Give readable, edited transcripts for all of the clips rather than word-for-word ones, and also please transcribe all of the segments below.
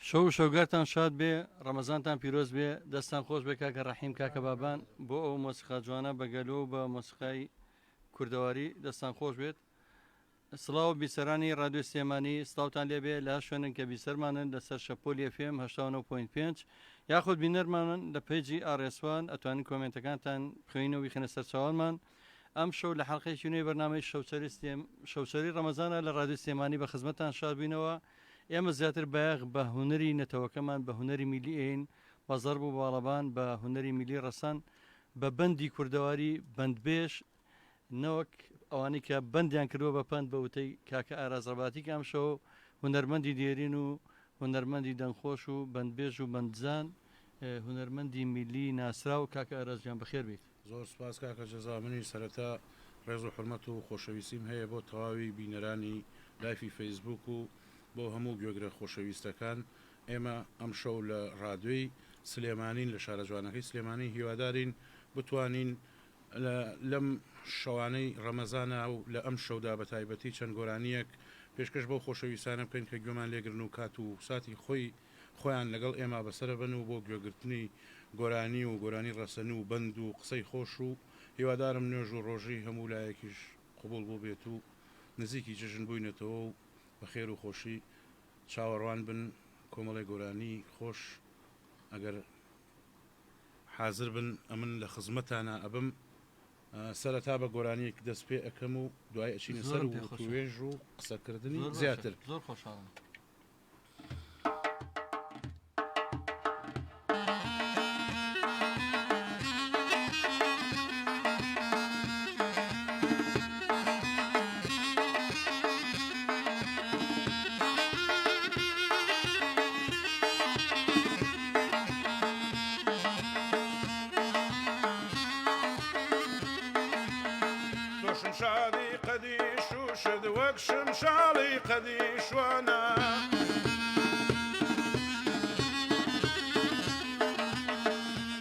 شەو شەوگارتان شاد بێ ڕەمەزانتان پیرۆز بێ دەستان خۆش بێ کاکە ڕەحیم کاکە بابان بۆ ئەو مۆسیقا جوانە بەگەلۆ و بە مۆسیقای کوردەواری دەستان خۆش بێت سڵاو بیسەرانی ڕادیۆ سلێمانی سڵاوتان لێبێ لە شوێنن کە بیسەرمانن لەسەر شەپۆلی FM 89.5 یاخود بینەرمانن لە پێیجی ئاڕێسوان ئەتوانین کۆمنتەکانتان بخوێنینەوە بیخەنە سەر چاوانمان ئەم شەو لە حەڵقەیەکی نوێی بەرنامەی شەوچەری ڕەمەزانە لە ڕادیۆ سلێمانی بە خزمەتتان شاد بینەوە ئێمە زیاتر بەیاغ بە هونەری نەتەوەکەمان بە هونەری میلی ئین بە زەرب و باڵەبان بە هونەری میلی ڕەسەن بە بەندی کوردەواری بەندبێش نەوەک ئەوانەی کە بەندیان کردووە بە پەند بە وتەی کاکە ئاراز ڕەباتی کام شەو هونەرمەندی دێرین و هونەرمەندی دەنگخۆش و بەندبێژ و بەندزان هونەرمەندی میلی ناسرا و کاکە ئارازیان بەخێر بێت. زۆر سپاس کاکە جەزا منی سەرەتا ڕێز و حورمەت و خۆشەویستیم هەیە بۆ تەواوی بینەرانی لایفی فەیسبوک و بۆ هەموو گوێگرە خۆشەویستەکان ئێمە ئەم شەو لە ڕادیۆی سلێمانین لە شارە جوانەکەی سلێمانی هیوادارین بتوانین لەم شەوانەی ڕەمەزانە و لە ئەم شەودا بە تایبەتی چەند گۆرانیەک پێشکەش بۆ خۆشەویستانە بکەین کە گوێمان لێگرن و کات و ساتی خۆیان لەگەڵ ئێمە بەسرە بن و بۆ گوێگرتنی گۆرانی و گۆرانی ڕەسەن و بەند و قسەی خۆش و هیوادارم نوێژ و ڕۆژی هەموو لایەکیش قبول بوو بێت و نزیکی جژن بووینەتەوە و بەخێر و خۆشی چاوەڕوان بن کۆمەڵی گۆرانی خۆش ئەگەر حازر بن ئەمن لە خزمەتانە ئەبم سەرەتا بە گۆرانیەک دەست پێ ئەەکەم و دوای ئەچینە سەر و وێژ و قسەکردنی زیاتر. زۆر خۆشحاڵم. شمشادي قديش وشد وك شمشالي قديش وانا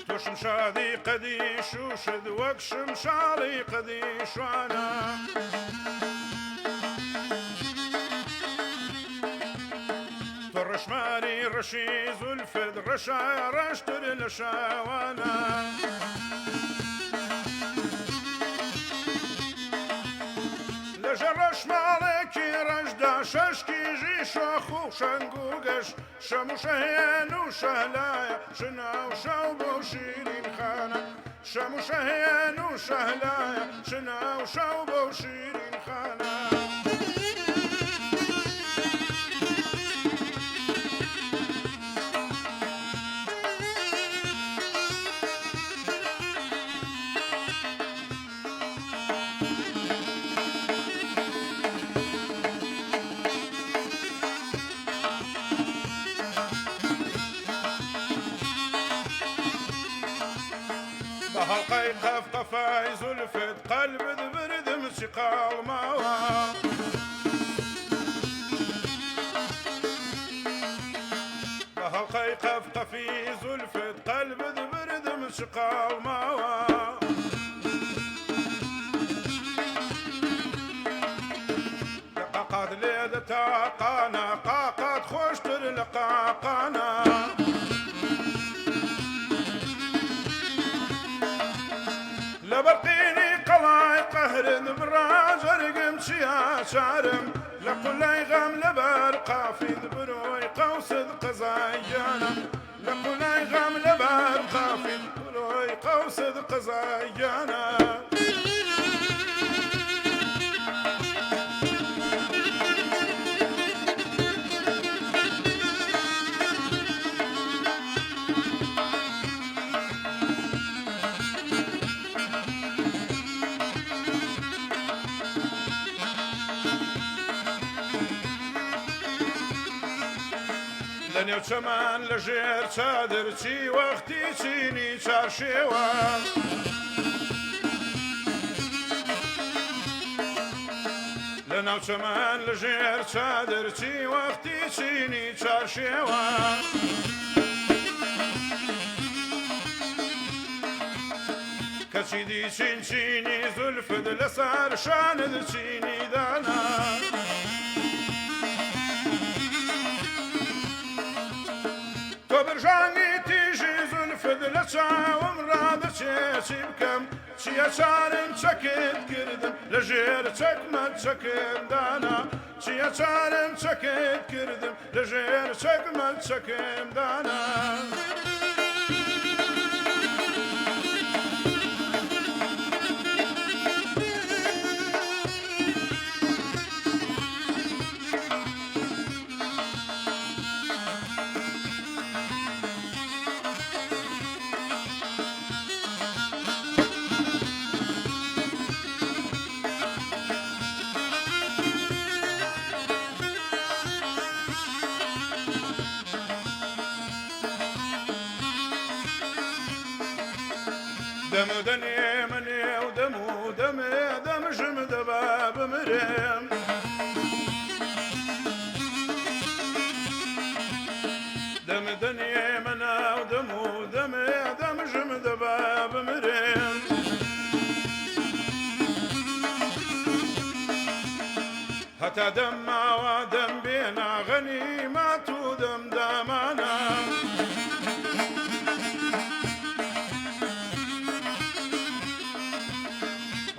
تو شمشادي قديش وشد وك شمشالي قديش وانا تو رشماري رشي زلفد رشا رشتر لشاوانا جرش مالکی رجدا ششکی جی شاخو شنگوگش شموشهین و شهلایا شناو شو بو شیرین خانه شموشهین و شهلایا شناو شو بو شیرین خانه هالقي قف قفاي زلفت قلب برد مسقى الماوى هالقي قف قفي زلفت قلب برد مسقى الماوى دقاقات ليدة تاقانا قاقات خوش خاقانە لە بەرقینی قەڵای قەهرن بڕاژەرگم چیا چارم لە قولای غەم لەبەر قافید بروی قەوسد قەزای گیانم لە قولای غەم لەبەر قافید بروی قەوسد قەزای گیانم لە نێو چەمان لە ژێر چادرچی وەختی چینی چارشێوە لە ناو چەمان لە ژێر چادرچی وەختی چینی چارشێوە کەچی دی چین چینی زولفت لەسەر شانت چینی دانا تۆ برژانی تیژی زولفت لە چاوم ڕادەچێ چی بکەم چیە چارم چەکت کردم لە ژێر چەکمەت چەکم دانا چیە چارم چەکت کردم لە ژێر چەکمەت چەکم دانا دم دنيا مني ودمو دمي دم جم دباب مريم دم دنيا منا ودمو دمي دم جم دباب مريم حتى دم ما ودم بينا غنيمات ودم دامانا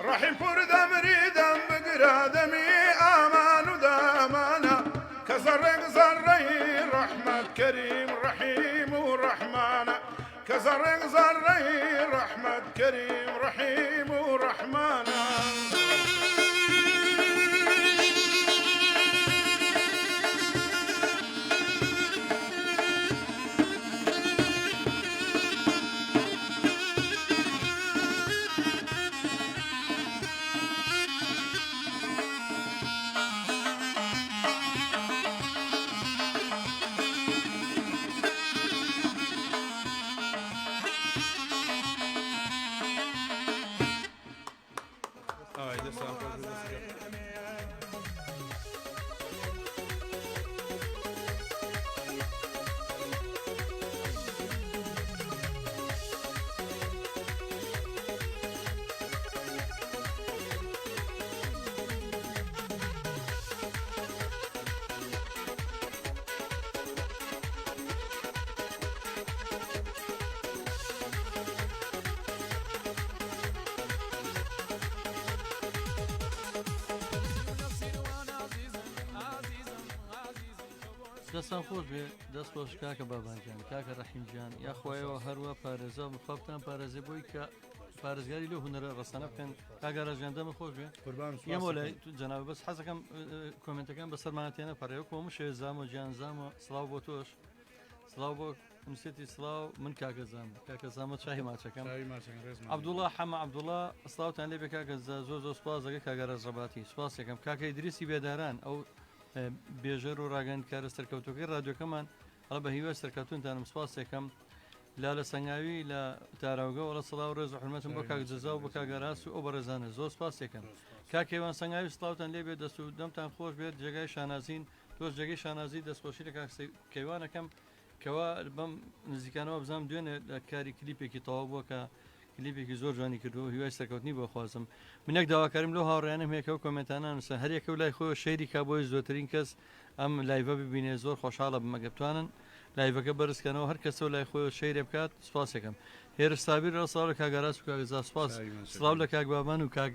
رحيم پور دمريدم بقرادمي آمان ودامانا كزرق زري رحمة كريم رحيم ورحمانا كزرق زري رحمة كريم رحيم ورحمانا دەستان خۆش بێ دەست خۆش کاکە بابانجان کاکە ڕەحیمجان یاخوایەوە هەروە پارێزە بخوابتان پارێزە بۆی کە پارێزگاری لە هونەرە ڕستانە بکەن کاگە ڕژێندەمە خۆش بێ ئێمە لای جەناب بەس حەزەکەم کۆمنتەکان بەسەرمانەتێنە پەڕێوە کۆمە شێ زام و گیان زام و سڵاو بۆ تۆش سڵاو بۆ مسێتی سڵاو من کاکە زام کاکە زامە چاهی ماچەکەم عەبدوڵڵا حەمە عەبدوڵڵا سڵاوتان لێ بێ کاکە زۆر زۆر سوپاس دەکەم کاگە ڕەزەباتی سوپاس یەکەم کاکە ئیدریسی بێداران ئەو بێژەر و ڕاگەندکارە سەرکەوتوەکەی ڕادیۆکەمان هەڵە بە هیوای سەرکەوتونتانم سوپاس یەکەم لا لە سەنگاوی لە تاراوگە وڵە سڵاو ڕێز و حرمەتم بۆ کاک جەزا و بە کاگەراس و ئەو بەڕێزانە زۆر سپاس یەکەم کاکێوان سەنگاوی سڵاوتان لێ بێت دەست و دەمتان خۆش بێت جێگای شانازین تۆش جێگەی شانازی دەستخۆشی لە کەیوانەکەم کەوا بەم نزیکانەوە بزانام دوێنێ لە کاری کلیپێکی تەواو بووە کە کلیپێکی زۆر جوانی کردو هیوای سەرکەوتنی بۆ خوازم منێک داواکاریم لەو هاوڕێیانم هەیەکەوە کۆمنتانان نووسە هەر یەکە و لای خۆی شەیری کا بۆی زۆرترین کەس ئەم لایڤە ببینێ زۆر خۆشحاڵە بمەگە بتوانن لایڤەکە بەرزکەنەوە هەر کەسە لای خۆی شەیرێ بکات سوپاسێکم هێرش سابیر ڕە ساڵ لە کاگەراس و کاگەزا سوپاس سڵاو لە کاک بابان و کاک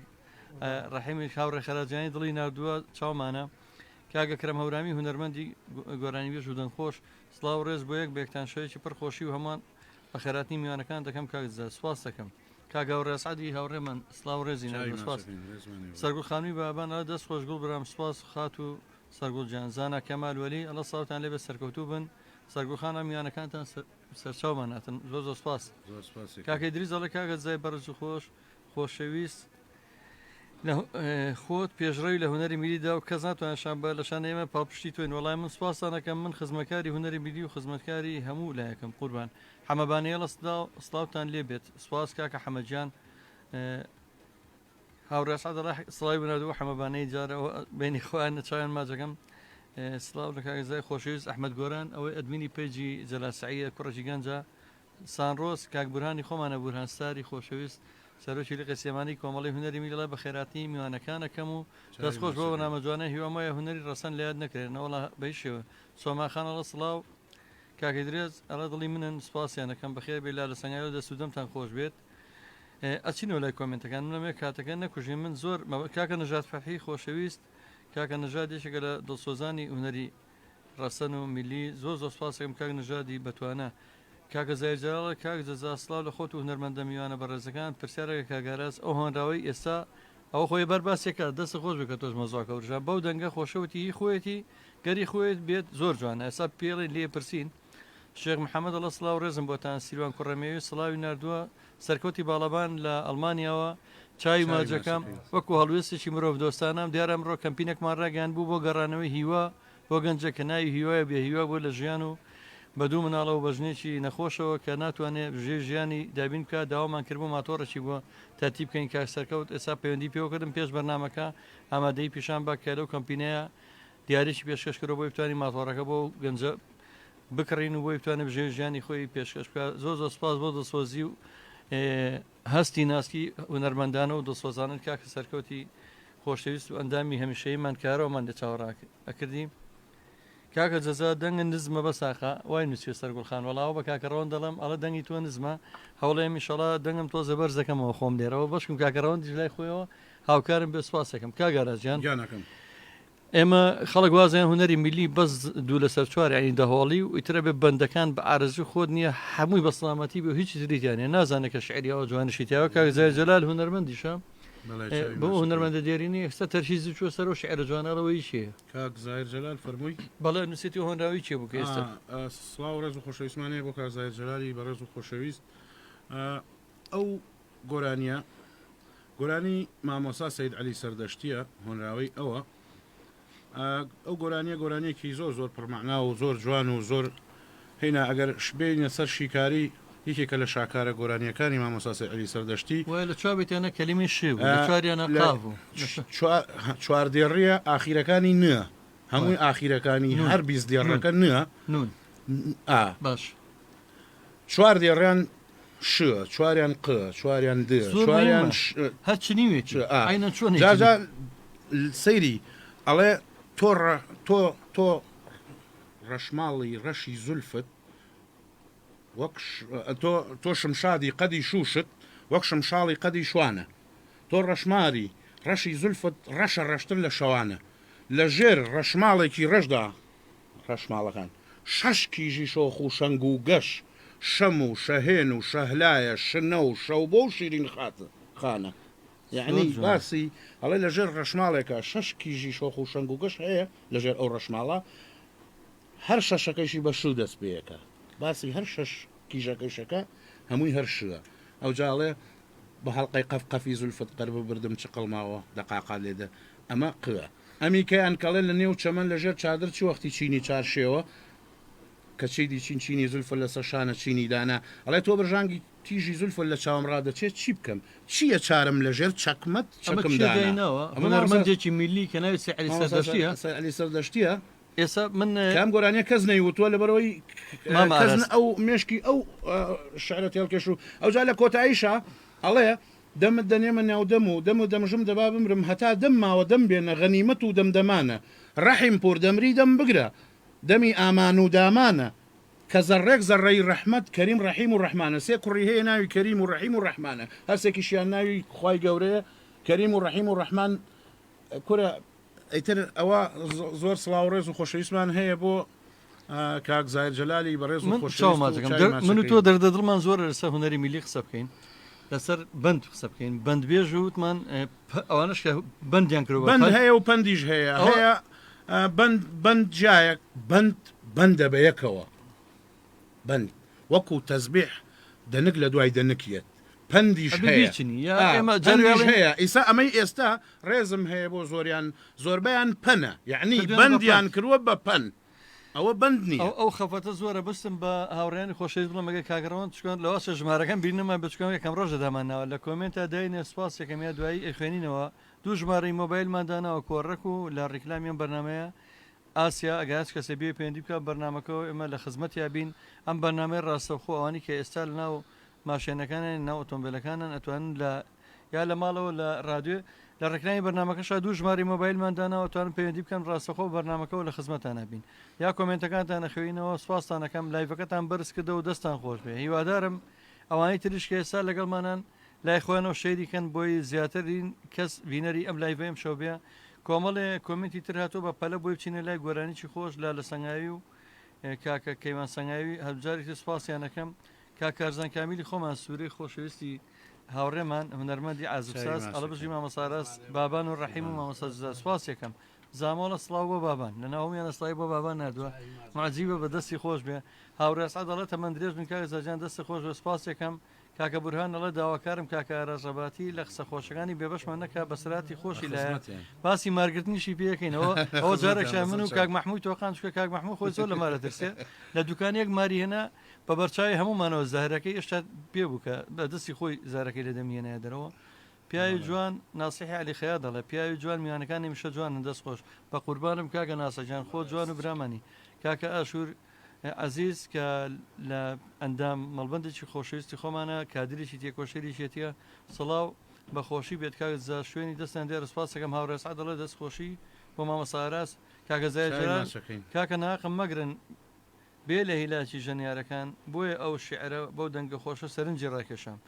ڕەحیمی خاوڕێ خەراجانی دڵی نردووە چاومانە کاگە کرەم هەورامی هونەرمەندی گۆرانی بێژ و دەنگخۆش سڵاو ڕێز بۆ یەک بێکتان شەیەکی پڕخۆشی و هەمان بە خێراتنی میوانەکان دەکەم کاکزە سوپاس دەکەم کاگە و ڕێسعادی هاوڕێمان سڵاو ڕێزی سپاس سەرگوڵ خانووی بابان ئەڵە دەست خۆشگوڵ برام سپاس خات و سەرگوڵ جانزانە کەمال وەلی ئەڵە ساوتان لێ بە سەرکەوتوو بن سەرگوڵخانە میوانەکانتان سەرچاومان هاتن زۆر سپاس کاکەی دریزەڵە کاگە زای بەرز و خۆشەویست خۆت پێشڕەوی لە هوەری میلیدا و کەس ناتوانێت شان بە لەشان ئێمە پاپشتی توێن وەڵای من سپاسانەکەم من خزمەکاری هوەری میلی و خزمەتکاری هەموو لایەکەم قوربان حەمەبانەیە لە سڵاوتان لێ بێت سپاس کاکە حەمەجان هاوڕێسعاد سڵاوی بنەردەوە حەمەبانەی جارەوە بینی خۆیان نەچوان ماجەکەم سڵاو لە کاگەزای خۆشەویست ئەحمەد گۆران ئەوەی ئەدمینی پێیجی جەلاسعیە کوڕەجی گەنجە سانڕۆز کاک بورهانی خۆمانە بورهانستاری خۆشەویست سەرۆکی لە قسیێمانی کۆمەڵی هوەری میلە بە خێراتی میوانەکانەکەم و دەستخۆش بۆ نامەجوانە هیوامایە هوەری ڕەسەن لە یاد نەکرێنەوە بەیشەوە سۆماخانەڵە سڵاو کاکەی درێز ئەڵە دڵی منن سپاسیانەکەم بەخێر بێلا لە سنگایە دەسوودەمتان خۆش بێت ئەچینەوە لای کۆمنتەکان منەمێ کاتەکە نەکوژی من زۆر کاکە نەژات فەرحی خۆشەویست کاکە نەژاد یەکێکە لە دڵسۆزانی هوەری ڕەسەن و میلی زۆر سپاسێکم کاک نەژادی بەتوانە کاکە زایجارڵە کاک جەزاسڵاو لە خۆت و هونەرمەندە میوانە بەڕێزەکان پرسیارەکە کاگاراز ئەو هۆنراوەی ئێستا ئەو خۆی بەرباسێکە دەست خۆش بکە تۆش مەزواکە ورژان بەو دەنگە خۆشەوتی هی خۆیەتی گەری خۆیت بێت زۆر جوانە ئێستا پێڵی لێ پرسین شێخ محەممەد ئەڵە سڵاو ڕێزم بۆتان سیروان کوڕەمێوی سڵاوی نردووە سەرکەوتی باڵەبان لە ئەڵمانیاوە چاوی ماجەکەم وەکو هەڵوێستێکی مرۆڤ دۆستانم دیارە مرۆ کەمپینێکمان ڕاگەیان بوو بۆ گەڕانەوەی هیوا بۆ گەنجەکە ناوی هیوایە بێ هیوا بۆ لە ژیان و بە دوو مناڵەوە بەژنێکی نەخۆشەوە کە ناتوانێت ژێ ژیانی دابین بکە داوامان کرد بۆ ماتۆڕێکی بووە تاتی بکەین کاک سەرکەوت ئێستا پەیوەندی پێوەکردم پێش بەرنامەکە ئامادەی پیشان با کە لەو کەمپینەیە دیارێکی پێشکەشکرەوە بۆی بتوانانی ماتۆڕەکە بۆ گەنجە بکڕین و بۆی بتوانێت ژێ ژیانی خۆی پێشکەش بکە زۆر زۆر سپاس بۆ دڵسۆزی و هەستی ناسکی هونەرمەندانە و دڵسۆزانن کاکە سەرکەوتی خۆشەویست و ئەندامی هەمیشەیەمان کارەوەمان لە چاوەڕاکردیم کاکە جەزا دەنگە نزمە بە ساخە وای نووسێ سەرگوڵخان وەڵاوە بە کاکەڕەوەن دەڵم ئەڵە دەنگی تۆ نزمە هەوڵێ میشەڵا دەنگم تۆ زەبەر دەکەمەوە خۆم لێرەوە بەشکم کاکەڕەوەن دیژلای خۆیەوە هاوکارم بێ سوپاسەکەم کاگاراجیان ئێمە خەڵک وازیان هوەری میلی بەس دوو لەسەر چوار ینی دەهۆڵی و ئیترە بێ بەندەکان بە ئارەزوو خۆت نییە هەمووی بە سڵامەتی بێ هیچ تریتیانێ نازانێت کە شعریەوە جوانشیتیاوە کاک زای جەلال هوەرمەندیشە بۆ هوەرمەندە دێرینی ئێستا تەرشیزی چوە سەر و شعرە جوانەڵەوەی چیە کاک زایر جەلال فەرمووی بەڵێ نووسێتی هۆنراوی چێ بوو ئێستا سڵاو ڕێز و خۆشەویستمانەیە بۆ کاک زایر جەلالی بەڕێز و خۆشەویست ئەو گۆرانی مامۆسا سەید عەلی سەردەشتیە هۆنراوی ئەوە ئەو گۆرانیەکی زۆر پڕمەعنا و زۆر جوان و زۆر هینا ئەگەر شبێنە سەر شیکاری یەکێکە لە شاکارە گۆرانیەکانی مامۆسا سەید عەلی سەردەشتی وای لە چوابێتیانە کەلیمی شێ چواریانە قاف چواردێڕیە ئاخیرەکانی نوێ هەمووی ئاخیرەکانی هەر 20 دێڕەکە نوێ باش چوار دێڕیان شوە چواریان چواریان چواریان هەرچنیوێ ئاینە چۆن سەیری ئەڵێ تۆ ڕەشماڵی ڕەشی زولفت تۆ شمشادی قەدی شوشت وەک شمشاڵی قەدی شوانە تۆ ڕەشماری ڕەشی زولفت ڕەشە ڕەشتر لە شەوانە لە ژێر ڕەشماڵێکی ڕەشدا ڕەشماڵەکان 6 کیژی شۆخ و شەنگ و گەش شەم و شەهێن و شەهلایە شنە و شەو بۆ و شیرین خانە یعنی باسی ئەڵێ لە ژێر ڕەشماڵێکە 6 کیژی شۆخ و شەنگ و گەش هەیە لە ژێر ئەو ڕەشماڵە هەر شەشەکەیشی بە شوو دەست پێیەکە باسی هەر 6 کیژەکەیشەکە هەمووی هەر شووە ئەو جاڵێ بە هەڵلقەی قەفقەفی زولفت قەرب بردم چ قڵماوە دەقاقا لێدە ئەمە قوە ئەمیکەیان کەڵێ لە نێو چەمەن لە ژێر چادر چی وەختی چینی چارشێوە کە چیدی چینی زولفە لەسەر شانە چینی دانا ئەڵێ تۆ بەژانگی تیژی زولفە لە چاوم ڕادەچێت چی بکەم چییە چارم لە ژێر چەکمەت ئەمەمەندێکی میلی کە ناوی علی سەردەشتیە ئێستا من کام گۆرانیە کەس نەیوتووە لەبەرەوەی ئەو مێشکی ئەو شعرە تێڵکێش و ئەو جا لە کۆتاییشە ئەڵێ دەمت دەنێمە ناودەم و دەمژم دەبا بمرم هەتا دەم ماوە دەم بێنە غەنیمەت و دەمدەمانە ڕەحیم پۆر دەمری دەم بگرە دەمی ئامان و دامانە کە زەڕێک زەڕێی ڕەحمەت کەریم ڕەحیم و ڕەحمانە سێ کوڕی هەیە ناوی کەریم و ڕەحیم و ڕەحمانە هەرسێکیشیان ناوی خوای گەورەیە کەریم و ڕەحیم و ڕەحمان کورە ئەیتر ئەوە زۆر سڵاو ڕێز و خۆشەویستمان هەیە بۆ کاک زایر جەلالی بەڕێز و خۆشەویست من و تۆ دەردەدڵمان زۆر لەسەر هوەری میلی قسە بکەین لەسەر بند قسە بکەین بند بێژ وتمان ئەوانش کە بندیان کردەوە بند هەیە و پندیش هەیە هەیە بند جایەک بندە بە یەکەوە بند وەکو تەزبیح دەنک لە دوای دەنکیت پندیش هەیە ئیسا ئەمەی ئێستا ڕێزم هەیە بۆ زۆریان زۆربیان پەنە یعنی بندیان کردووە بە پەن ئەوە بند نیە ئەو خەفەتە زۆرە بستم بە هاوڕێنی خۆشەویست بڵم مەگە کاگەڕەوەن چکۆن لەوە ژمارەکەم بینەمە بچکۆم یەکەم ڕۆژە دامانەوە لە کۆمنتە داینە سپاس یەکەمیە دوایی خوێنینەوە دوو ژمارەی مۆبایلماندانەوە کۆڕک و لە ڕیکلامیان بەرنمەیە ئاسیا ئەگەاز کەسە بێ پێندی بکە بەرنمەکەەوە ئێمە لە خزمەتیا بین ئەم بەرنامەی ڕاستەوخۆ ئەوانی کە ئێستا لە ناو ماشێنەکانیان ناو ئۆتۆمبیلەکانن ئەتوانن لە یا لە ماڵەوە لە رادیۆ لە ڕێکلامی بەرنمەکەشا دوو ژماری مۆبایلماندانەوە توانن پەیوەندی بکەن ڕاستەخۆ بەرنمەکەەوە لە خزمەتان نبین یا کۆمنتەکانتان نەخوێنەوە سوپاسانەکەم لایڤەکەتان بەرز کردە و دەستان خۆش بێ هیوادارم ئەوانەی تریش کە ئێستا لەگەڵمانان لای خۆیانەوە شەیریکەن بۆی زیاترین کەس بینەری ئەم لایڤەیەم شەو بێ کۆمەڵێ کۆمنتی تر هاتۆ بە پەلە بۆی بچینە لای گۆرانیی خۆش لە سەنگاوی و کاکە کەیوان سەنگاوی هەبجارێکی سوپاسیانەکەم کاکارزان کامیلی خۆمان سوورەی خۆشەویستی هاوڕێمان هونەرمەندی عازبساز ئەڵە بژی مامەساراس بابان و ڕەحیم و مامەسەجدا سواس یەکەم زامۆڵە سڵاو بۆ بابان لە ناومیان ئەسڵای بۆ بابان نردووە معجیبە بە دەستی خۆش بێ هاوڕێسا دەڵێت ئەمە درێژ من کاک زاجان دەستی خۆش بە سپاس یەکەم کاکە بورهان دەڵێ داواکارم کاکە ڕەژەباتی لە قسە خۆشەکانی بێبەشمان نەکا بەسراتی خۆشی لایە باسی مارگرتنیشی پێەکەینەوە ئەوە جارێکشا من و کاک مەحموود تۆقان چکە کاک مەحموود خۆی زۆر لە مارە ترسێ لە دوکانێک ماری هێنا بە بەرچاوی هەمومانەوە زارەکەی ئێشتا پێ بوو کە بە دەستی خۆی زارەکەی لە دەمیێنەیە دەرەوە پیاوی جوان ناسیحی علی خەیا دەڵێ پیاوی جوان میوانەکانی میشە جوانن دەست خۆش بە قوربانم کاکە ناسەجان خۆ جوان و برامانی کاکە ئاشور عزیز کە لە ئەندام مەڵبندێکی خۆشەویستی خۆمانە کادریشی تێکۆشەریشێتیە سڵاو بە خۆشی بێت کاک زا شوێنی دەستان دێ سپاسەکەم هاوڕێسا دەڵێ دەست خۆشی بۆ مامەساراس کاکە زای جەلال کاکە ناقم مەگرن بێ لە هیلاکی ژەنیارەکان بۆیە ئەو شعرە بەو دەنگە خۆشە سەرنجی ڕاکێشام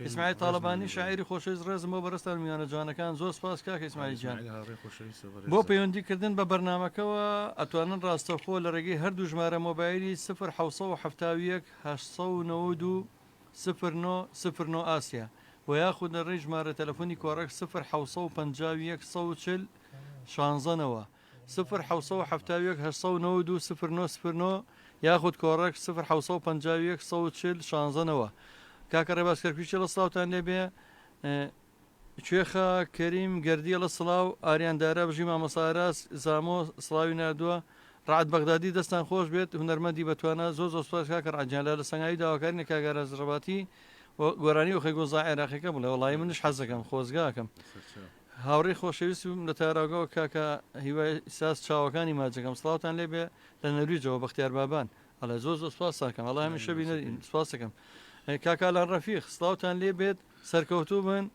ئیسماعیل تاڵەبانی شاعری خۆشەویست ڕێزم بۆ بەرەستە میوانە جوانەکان زۆر سپاس کاکە ئیسماعیل جان بۆ پەیوەندیکردن بە بەرنمەکەەوە ئەتوانن ڕاستەخۆ لە ڕێگەی هەردوو ژمارە مۆبایلی 1970 09 ئاسیا و یاخود لە ڕێی ژمارە تەلەفۆنی کۆڕک 1950 16ەوە 1970 یاخود کۆڕک 1950 16ەوە کاکە ڕێباسکەرپیچە لە سڵاوتان لێبێ کوێخە کەریم گەردیە لە سڵاو ئاریاندارە بژی مامەساراس زامۆ سڵاوی نردووە ڕعد بەغدادی دەستان خۆش بێت هونەرمەندی بەتوانە زۆر سپاس کاکە ڕعجانلا لە سەنگاوی داواکاری کاگەرە زڕباتی گۆرانی و خەیگۆزا عێراقیەکە بڵێ وڵی منش حەزەکەم خۆزگاکەم هاوڕێی خۆشەویستم لە تاراگەوە کاکە هیوای ساس چاوەکانی ماجەکەم سڵاوتان لێبێ لە نەرویجەوە بەختیار بابان ئەڵێ زۆر سپاساکەم ئەڵ هەمیشە بینە سپاسەکەم کاکالان ڕەفیق سڵاوتان لێ بێت سەرکەوتوو بن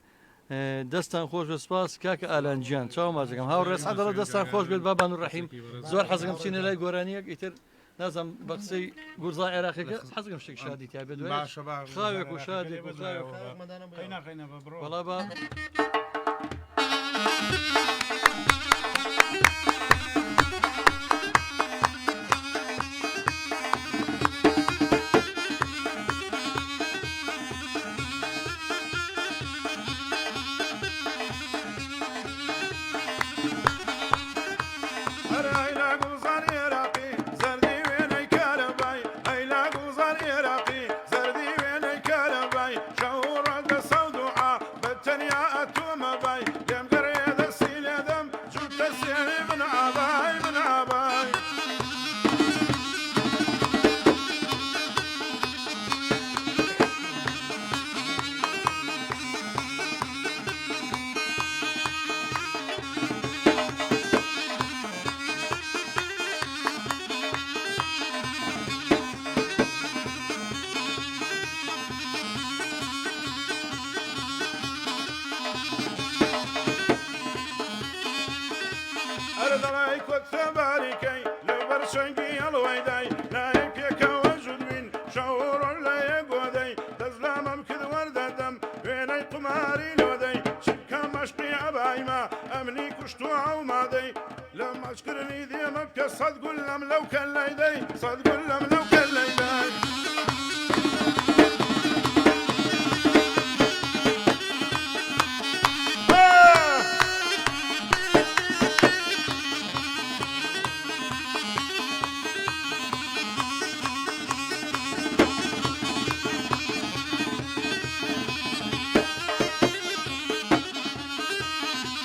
دەستان خۆش بە سپاس کاکە ئالانجیان چاو ماجەکەم هاوڕێسا دەڵێ دەستان خۆش بێت بابان و ڕەحیم زۆر حەزەکەم بچینە لای گۆرانیەک ئیتر نازم بە قسەی گورزا عێراقیەکە حەزەکەم شتێک شادی تا بێت خاوێک و شادێک وەڵا بە أرض لا يكوت ثباركي لو برشنقي الويداي لا يمكن أشكرني ديما بكسد قلم لو كان ليدي صد قلم لو كان ليدي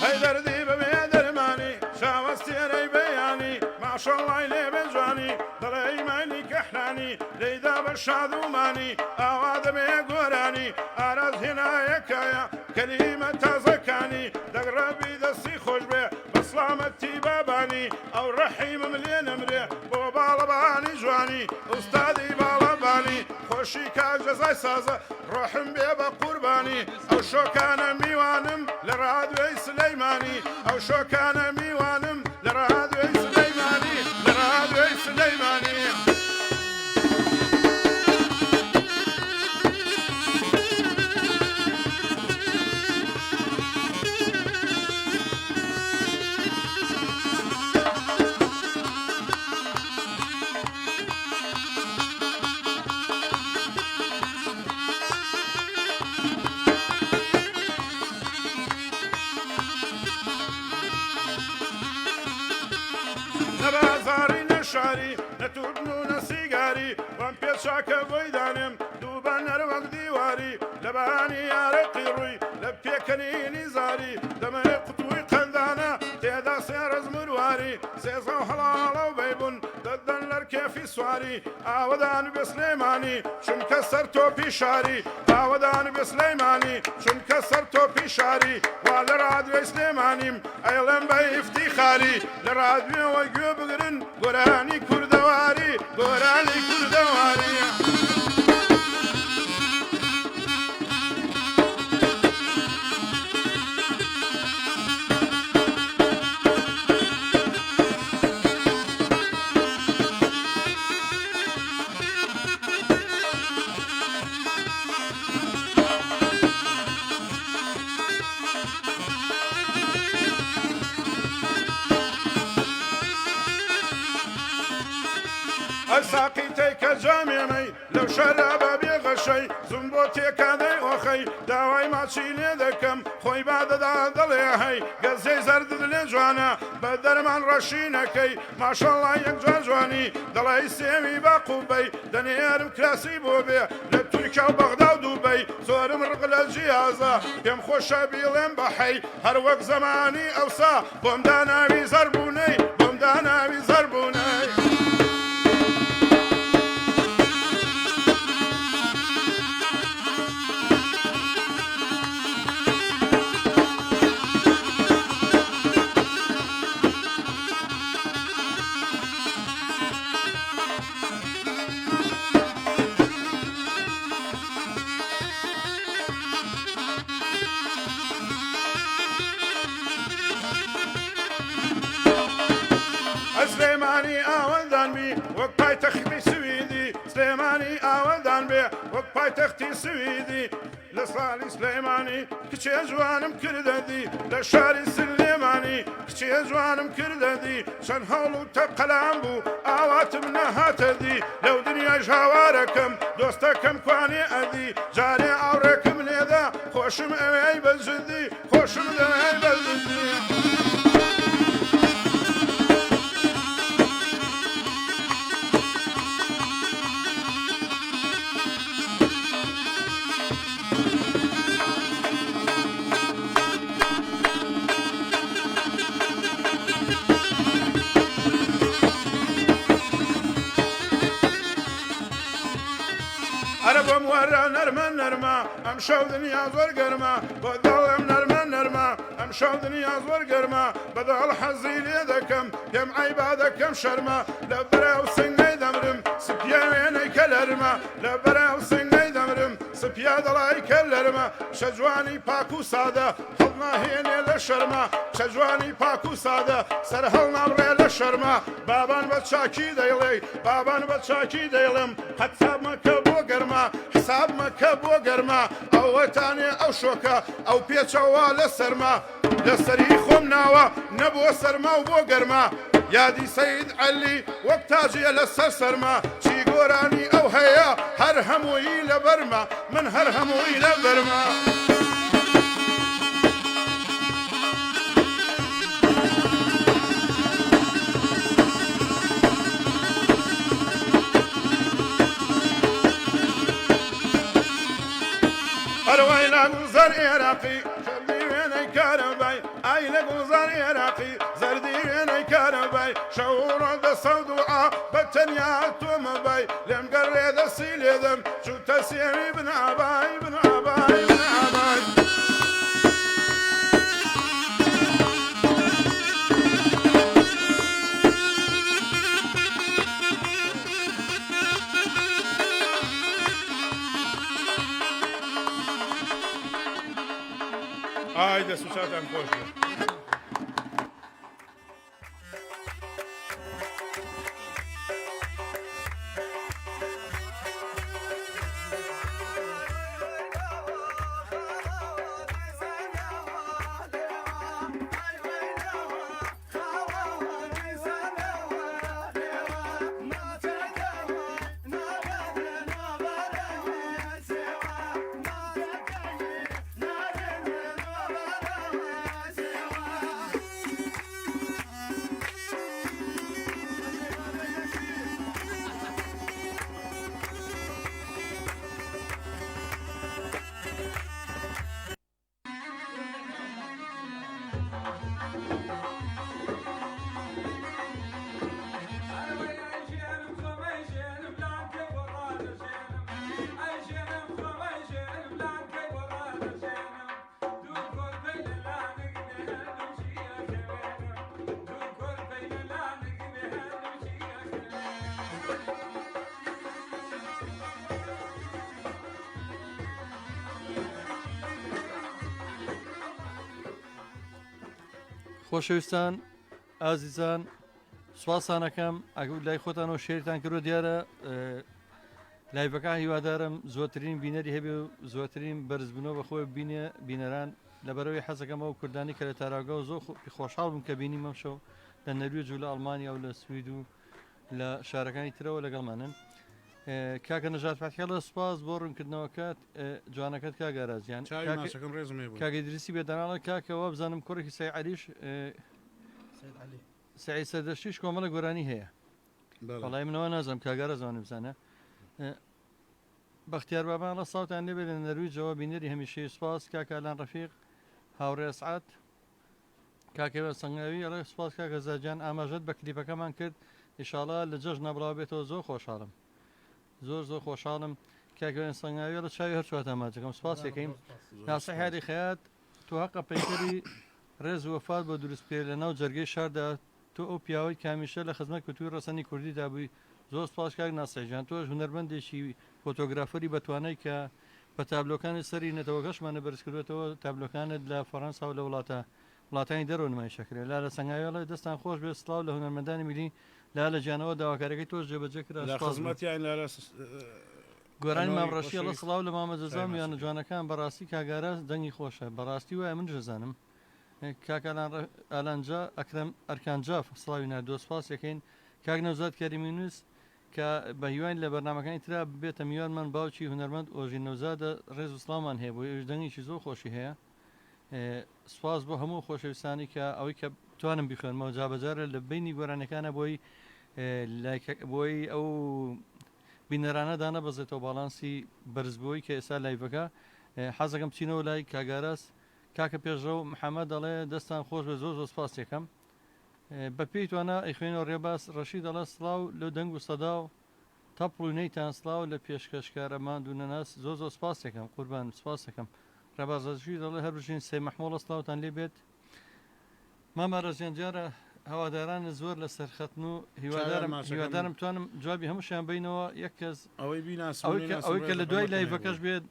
هيدر ديب بيدر ماني شاوستيري بياني ما شاء الله إلي بجواني ضلي ماني كحناني ليدا بالشاذو ماني أواد بيقوراني أرز هنا يكايا كلمة زكاني دقربي دسي خوش بي بسلامتي باباني أو رحيم مليان مري بوبالباني جواني أستاذي بالباني خوشي كاجزاي سازا روحم بيبا قرباني أو شو كان ميوانم لرادوي سليماني أو شو كان ميوانم لرادوي سليماني لرادوي سليماني نبازاري نشاري نتودنو نسيقاري وان بيشاك بويدانم دوبان نروق ديواري لباني يا رقيروي لبيكني نزاري دمي قطوي قندانا تيدا سيرز مرواري سيزو حلالو بيبون ددن لركيفي سواري آودان بسليماني شم كسرتو بيشاري آودان بسليماني شم كسرتو بيشاري والرادوي سليمانيم ايلم بي افتخاري لرادوي ويقو بقرن قراني كردواري قراني كردواري ساقيتيك جامعي لو شرب بغشي زنبوتيك هذي وخي داوي ما تشيني ذكم خوي بعد ضلي هي قزي زرد لجوانا بدر من رشينكي ما شاء الله يك جواني ضلي سيمي باقوبي دنيار كلاسي بوبي لتركيا وبغداد ودبي زور مرقل الجهازة يم خوش بيلم بحي هر وقت زماني اوسا بومدانا بيزربوني بومدانا بيزربوني سليماني آودان بي وقباي تختي سويدي سليماني آودان بي وقباي تختي سويدي لصالي سليماني كشي جوانم كرددي لشاري سليماني كشي جوانم كرددي شن هولو تقلام بو آوات منها تدي لو دنيا جواركم دوستكم كواني أدي جاري عوركم لذا خوشم أمي بزدي خوشم أمي بزدي عربم ورا نرمى نرمى امشوا دنيا زور قرمى بضلم نرمى نرمى امشوا دنيا زور قرمى بدل حزي ليدكم يم عبادكم شرمى لبرا وسني دمرم سبيا ويني كلرمى لبرا وسني دمرم سبيا دلاي كلرمى شجواني باكو ساده حضنا هيني للشرمى شجواني باكو ساده سرهلنا بري للشرمى بابان بتشاكي ديلي بابان بتشاكي ديلم حتى ما كبو قرمى حساب ما كبو قرمى او تاني او شوكه او بيتشوا لسرما لسري خمناوا نبو سرما وبو قرمى یادی سید علی وەک تاجیە لەسەر سەرما چی گۆرانی ئەو هەیە هەر هەمووی لە بەرما من هەر هەمووی لە بەرما ئەروای لە گوزەر عێراقی شەردی وێنەی کارەبای ئای لە گوزەر عێراقی زەردی وێنەی کارەبای شەوڕۆ دەسە و دوعا بە تەنیا تۆمەبای لێم گەڕێ دەستی لێدەم چوتە سێوی بنابای بنابای بنابای ئای دەست و چاتان خۆش بێت خۆشەویستان ئازیزان سواسانەکەم ئەگەر لای خۆتانەوە شێرتان کردو دیارە لایڤەکە هیوادارم زۆرترین بینەری هەبێ و زۆرترین بەرزبوونەوە بەخۆی بینێ بینەران لەبەرەوەی حەزەکەمەوە کوردانی کە لە تاراگە و زۆر خۆشحاڵ بووم کە بینیمە شەو لە نەروێج و لە ئەڵمانیا و لە سوید و لە شارەکانی ترەوە لەگەڵمانن کاکە نەژات فاتحیاڵە سوپاس بۆ ڕوونکردنەوەکات جوانەکەت کاگارازیان چاوی ڕێزم هەیە بوو کاگەی دروستی بێداناڵە کاکەوە بزانم کوڕێکی سەی عەلیش سعید سەردەشتیش کۆمەڵە گۆرانی هەیە وەڵای منەوە نازانم کاگارە زانم بزانە بەختیار بابان لە ساوتان لێبێ لە نەرویجەوە بینەری هەمیشەی سوپاس کاکالان ڕەفیق هاوڕێ ئەسعات کاکەوە سەنگاوی ئەڵێ سوپاس کاکە زاجان ئاماژەت بە کلیپەکەمان کرد ئینشاڵڵا لە جەژنە بڵاو بێتەوە زۆر خۆشحاڵم زۆر خۆشحاڵم کاکەوێن سەنگاوی لە چاوی هەرچواتە ماچەکەم سوپاس یەکەیم ناسە حیاری خەیات تو حەقە پەیکەری ڕێز وەفات بۆ دروست پێ لە ناو جەرگەی شاردا تۆ ئەو پیاوەی کامیشە لە خزمەت کولتوری ڕەسەنی کوردیدا بووی زۆر سپاس کاک ناسەیجان تۆش هونەرمەندێکی فۆتۆگرافەری بەتوانەی کە بە تابلۆکانی سەری نەتەوەکەشمانە بەرز کردوێتەوە تابلۆکانت لە فەڕەنسا و لە وڵاتانی دەرەوە نمایشەکرێت لا لە سەنگاویڵی دەستان خۆش بێت سڵاو لە هونەرمەندانی میلی لا لە جیانەوە داواکارەکەی تۆش جێبەجێ کرا خزمەتیان لە گۆرانی مامڕەشیە لە سڵاو لە مامەجەزام یان جوانەکان بەڕاستی کاگارە دەنگی خۆشە بەڕاستی وایە من جەزانم کاکەلان ئالانجا ئەکرەم ئەرکانجاف سڵاوی نردۆ سپاس یەکەین کاک نەوزاد کەریمینوس کە بە هیوان لە بەرنامەکانی ترا بێتە میوانمان باوکی هونەرمەند ئۆژین نەوزادە ڕێز و سڵامان هەیە بۆ ئێش دەنگێکی زۆر خۆشی هەیە سپاس بۆ هەموو خۆشەویستانی کە ئەوەی کە توانم بخوێنمەوە جابەجارە لە بینی گۆرانەکانە بۆی ئەو بینەرانە دانە بەزێتەوە باڵانسی بەرزبووی کە ئێستا لایڤەکە حەزەکەم بچینەوە لای کاگاراس کاکە پێشڕەو محەممەد دەڵێ دەستان خۆش بە زۆر سپاس یەکەم بە پێی توانە ئەیخوێنەوە ڕێباس ڕەشید دەڵێ سڵاو لە دەنگ و سەدا و تەپڕوونەیتان سڵاو لە پێشکەشکارەمان دوونەناس زۆر سپاس یەکەم قوربان سپاس یەکەم ڕێبازەشی دەڵێ هەر بژین سێ مەحموڵە سڵاوتان لێ بێت مامەڕەزیان جارە هەواداران زۆر لە سەرخەتن و هیوادارم توانم جوابی هەمووشیان بینەوە یەک کەس ئەوەی کە لە دوای لایڤەکەش بێت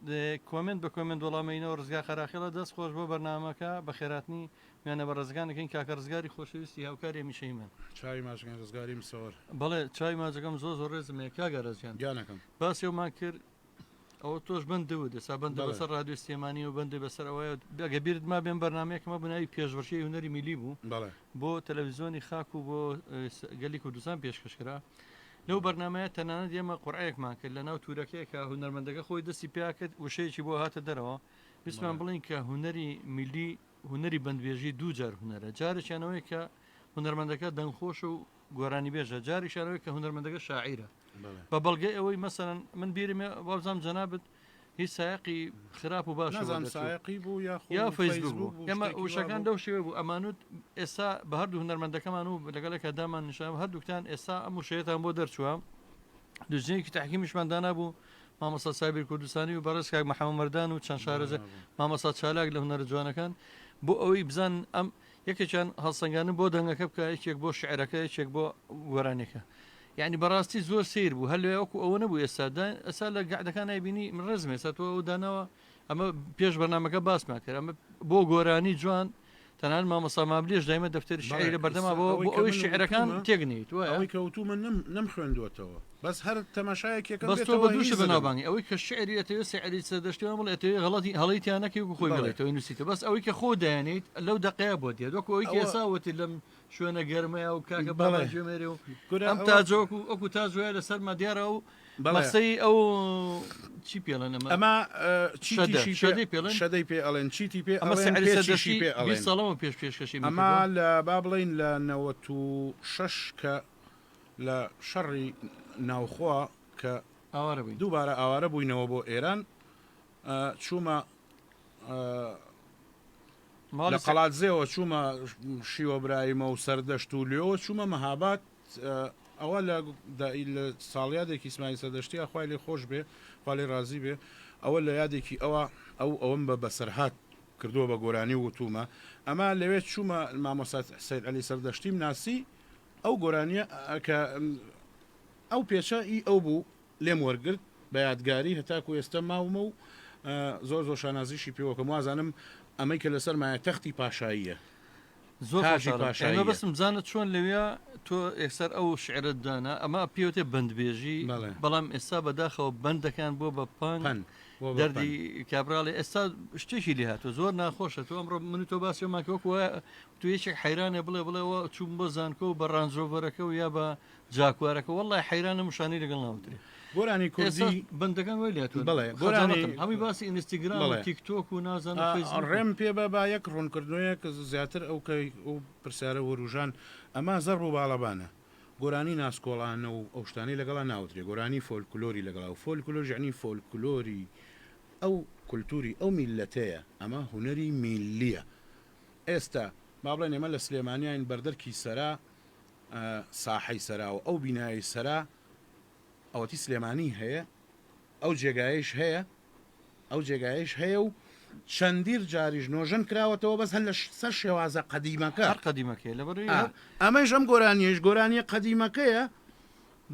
کۆمنت بە کۆمنت وەڵامینەوە ڕزگا خەراخیڵە دەست خۆش بۆ بەرنامەکە بە خێراتنی میانە بە ڕزگانەکەین کاکە ڕزگاری خۆشەویستی هاوکاری هەمیشەی من چاوی ماچەکان ڕزگاری مسەوەر بەڵێ چاوی ماچەکەم زۆر ڕێزم هەیە کاگە ڕزگیان گیانەکەم باسی ئەومان کرد ئەو تۆش بندەوە دەسا بندە بەڵێ. بەسەر رادیۆ سلێمانی و بندە بەسەرەوەی ئەگە بیرت ما بێن بەرنمەیەکمە بناوی پێشبڕشی هونەری میلی بوو بەڵێ بۆ تەلەڤیزیۆنی خاک و بۆ گەلی کوردستان پێشکەشکرا لەو بەرنمەیە تەنانەت ئێمە قورعەیەکمان کرد لە ناو تورەکەیەکە هونەرمەندەکە خۆی دەستی پێکرد وشەیەکی بۆ هاتە دەرەوە ویسمان بڵین کە هونەری میلی هونەری بەندبێژی دوو جار هونەرە جارێکیانەوەی کە هونەرمەندەکە دەنگخۆش و گۆرانی بێژە جاریشانەوەی کە هونەرمەندەکە شاعیرە بە بەڵگەی ئەوەی مەسەرەن من بیرمێ وابزانام جەنابەت هیچ سایقی خراپ و باش نازان سایقی بوو یا فەیسبوک بوو ئێمە وشەکان دەو شێوە بوو ئەمانوت ئێستا بە هەردوو هونەرمەندەکەمان و لەگەڵێکە دامان نیشان هەردووکتان ئێستا ئەم وشەیەتان بۆ دەرچووە دوژنێکی تحکیمیشماندانا بوو مامەسا سابیر کوردستانی و بەڕێز کاک محەممەد مەردان و چەند شارەزە مامەسا چالاک لە هونەرە جوانەکان بۆ ئەوەی بزان ئەم یەکێکیان هەڵسەنگانە بۆ دەنگەکە بکە یەکێک بۆ شعرەکە یەکێک بۆ گۆرانێکە یعنی بەڕاستی زۆر سیر بوو هەر لەوەکو ئەوە نەبوو ئێستا لە گعدەکان نایبینی من ڕزمێ ساتەوە ئەو دانەوە ئەمە پێش بەرنمەکە باسمان کرد ئەمە بۆ گۆرانی جوان تەنان مامەسا مابلێش دایمە دەفتەری شعری لە بەردەما بۆ ئەوەی شعرەکان تێگنیت ئەوەی کەوتومە نەم خوێندوەتەوە بەس هەر تەماشایەکێکە بەس تۆ بە دووشە بەناوبانگی ئەوەی کە شعری ئەتەوێ سعری سەردەشتیەوە بڵێ ئەتەوێ غەڵەتی هەڵەیتیانەکەی و خۆی بڵێتەوەی نووسیتە بەس ئەوەی کە خۆ دایانیت لەو دەقەیە بۆ دێت وەکو ئەوەی کێساوەتی لەم شوێنە گەرمەیە و کاکە باژێمێرێ و ئەم تاجۆکو ئەوکو تاجوێ لەسەر مادیارە و مەسەی ئەو چی پێڵێن ئەمە شەدەی پێ ئەڵێن چیتی پێ ئەڵێن ساڵەوە پێشکەشی ئەمە لە با بڵین لە 96 کە لە شەڕی ناوخوا کە دووبارە ئاوارە بووینەوە بۆ ئێران چوومە لە قەڵاتزێەوە چوومە شیوەبرایمە و سەردەشت و لێەوە چوومە مەهابات ئەوە لە ساڵیادێکی ئیسماعیل سەردەشتی خوای لێ خۆش بێ خوا لێ ڕازی بێ ئەوە لە یادێکی ئەوەم بە بەسەرهات کردووە بە گۆرانی وتومە ئەمە لەوێت چوومە مامۆستا سەید عەلی سەردەشتیم ناسی ئەو گۆرانیە کە ئەو پێچە ئەو بوو لێم وەرگرت بە یادگاری هەتاکو ئێستا ماومە و زۆر شانازیشی پێوەکەم وازانم ئەمەی کە لەسەر مایە تەختی پاشاییە زۆر پاشایە بەسم زانت چۆن لەوێ تۆ ئێکسەر ئەو شعرت دانا ئەمە پێوتێ بەندبێژی بەڵام ئێستا بەداخەوە بەندەکان بۆ بە پان دەردی کابراڵی ئێستا شتێکی لێ هاتووە زۆر ناخۆشە تۆ ئەمڕۆ من تۆ باسیۆماکەوەکوە تو یەکێک حەیرانێ بڵێەوە چوون بۆ زانکۆ و بە ڕانزۆڤەرەکە و یا بە جاکوارەکە وەڵای حەیرانە مشانی لەگەڵ ناوترێ گۆرانی کوردی بەندەکان وی لێت بڵێ گۆرانی هەمی باسی ئینستاگرام و تیکتۆک و نازان ڕێم پێ بە یەک ڕوونکردنوەیە کە زیاتر ئەو پرسیارە وەروژان ئەمە زەڕ و باڵەبانە گۆرانی ناسکۆڵانە و ئەو شتانی لەگەڵا ناوترێ گۆرانی فۆلکلۆری لەگەڵا و فۆلکلۆر ژعنی فۆلکلۆری ئەو کولتوری ئەو میلەتەیە ئەمە هونەری میلیە ئێستا با بڵێن ئێمە لە سلێمانیان بەردەرکی سەرا ساحەی سەرا و ئەو بینایی سەرا ئەوەتی سلێمانی هەیە ئەو جێگایش هەیە و چەندیر جاریش نۆژن کراوەتەوە بەس هەن لە سەر شێوازە قەدیمەکە قەدیمەکەی لە ئەمەش ئەم گۆرانیش گۆرانیە قەدیمەکەیە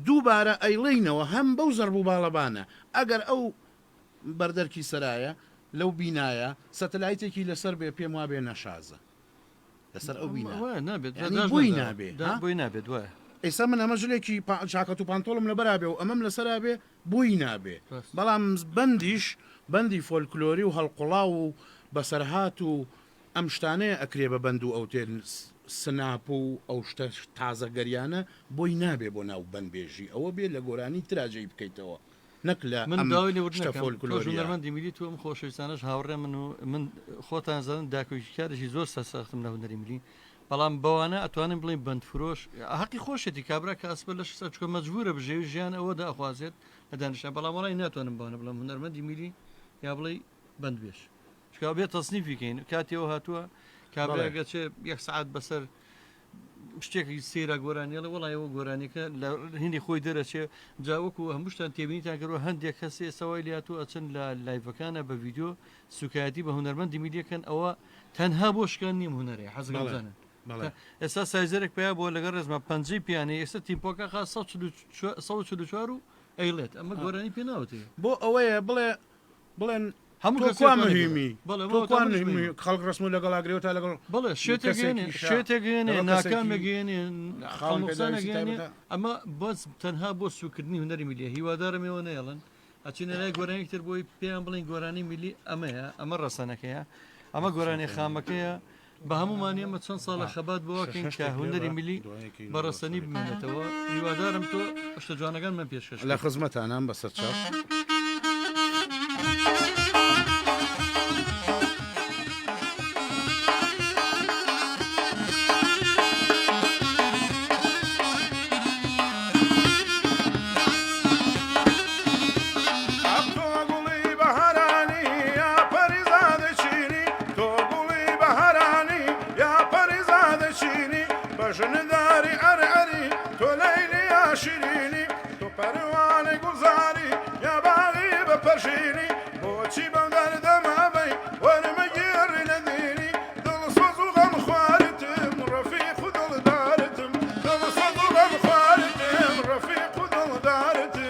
دووبارە ئەیڵینەوە هەم بەو زەرب و باڵەبانە ئەگەر ئەو بەردەرکی سەرایە لەو بینایە سەتەلایتێکی لەسەر بێ پێم وا بێ نەشازە لەسەر ئەو بووی نابێت وایە ئێستا من ئەمە ژلێکی چاکەت و پانتۆڵم لە بەرابێ و ئەمەم لەسەرا بێ بووی نابێ بەڵام بەندی فۆلکلۆری و هەڵقوڵا و بەسەرهات و ئەم شتانەیە ئەکرێ بە بەند و ئەو تێن سناپ و ئەو شتە تازە گەریانە بۆی نابێ بۆ ناو بەندبێژی ئەوە بێ لە گۆرانی تراجەی بکەیتەوە نەک لە من داوای میلی تو ئەم خۆشەویستانەش هاوڕێ من خۆتان زانن داکۆکی کارێکی زۆر سەساختم لە هونەری میلی بەڵام بەوانە ئەتوانم بڵین بەندفرۆش حەقی خۆشێتی کابرا کە ئەسپە لە شسە چکە مەجبورە بژێوی ژیان ئەوە داخوازێت لە دانیشتیان بەڵام وڵی ناتوانم بانە بڵم هونەرمەندی میلی یا بڵێ بەندبێژ چکە بێت تەسنیفیکەین کاتێەوە هاتووە کابراگە چێ یەک سعات بەسەر شتێکی سێرا گۆرانیڵە وڵایەوە گۆرانیەکە لە هینی خۆی دەرەچێ جاوەکو هەمووشتان تێبینیتان کردەوە هەندێک کەسێ سەوای لاتوو ئەچن لە لایڤەکانە بە ڤیددیۆ سوکایەتی بە هونەرمەندی میلیەکەن ئەوە تەنها بۆ شکان نیم هونەرێ حەزگەزانن ئێستا سایزەرێک پێیا بۆ لەگەڵ ڕێزمە پەنجەی پیانەی ئێستا تیمپۆکە خا 144 و ئەیڵێت ئەمە گۆرانی پێ ناوتێ بۆ ئەوەیە بڵێن هەموو مهمی خەڵک ڕسم و لەگەڵاگرێ تا لەگەڵ بڵێ شێتێگەێنێ ناکامەگەێنێ خاڵمەگەێنێ ئەمە بەس تەنها بۆ سوکردنی هونەری میلیە هیوادارمەوە نێڵن ئەچینە لای گۆرانیتر بۆی پێیان بڵین گۆرانی میلی ئەمەیە ئەمە ڕەسەنەکەیە ئەمە گۆرانی خامەکەیە بە هەمومان ئێمە چەند ساڵە خەبات بۆکەین کە هوەری میلی بەڕەسەنی بمێنێتەوە هیوادارم تۆ شتە جوانەکان من پێشکەش لە خزمەتانان بەسەر چاپ. ژنداری ئەرعەری تۆ لەیلی یا شیرینی تۆ پەروانەی گوزاری یا باغی بە پەرژینی بۆچی بەم دەردەمەبەی وەرمەگێڕی نەدینی دڵسۆز و غەم خوارتم ڕەفیق و دڵدارتم دڵسۆز و غەم خوارتم ڕەفیق و دڵدارتم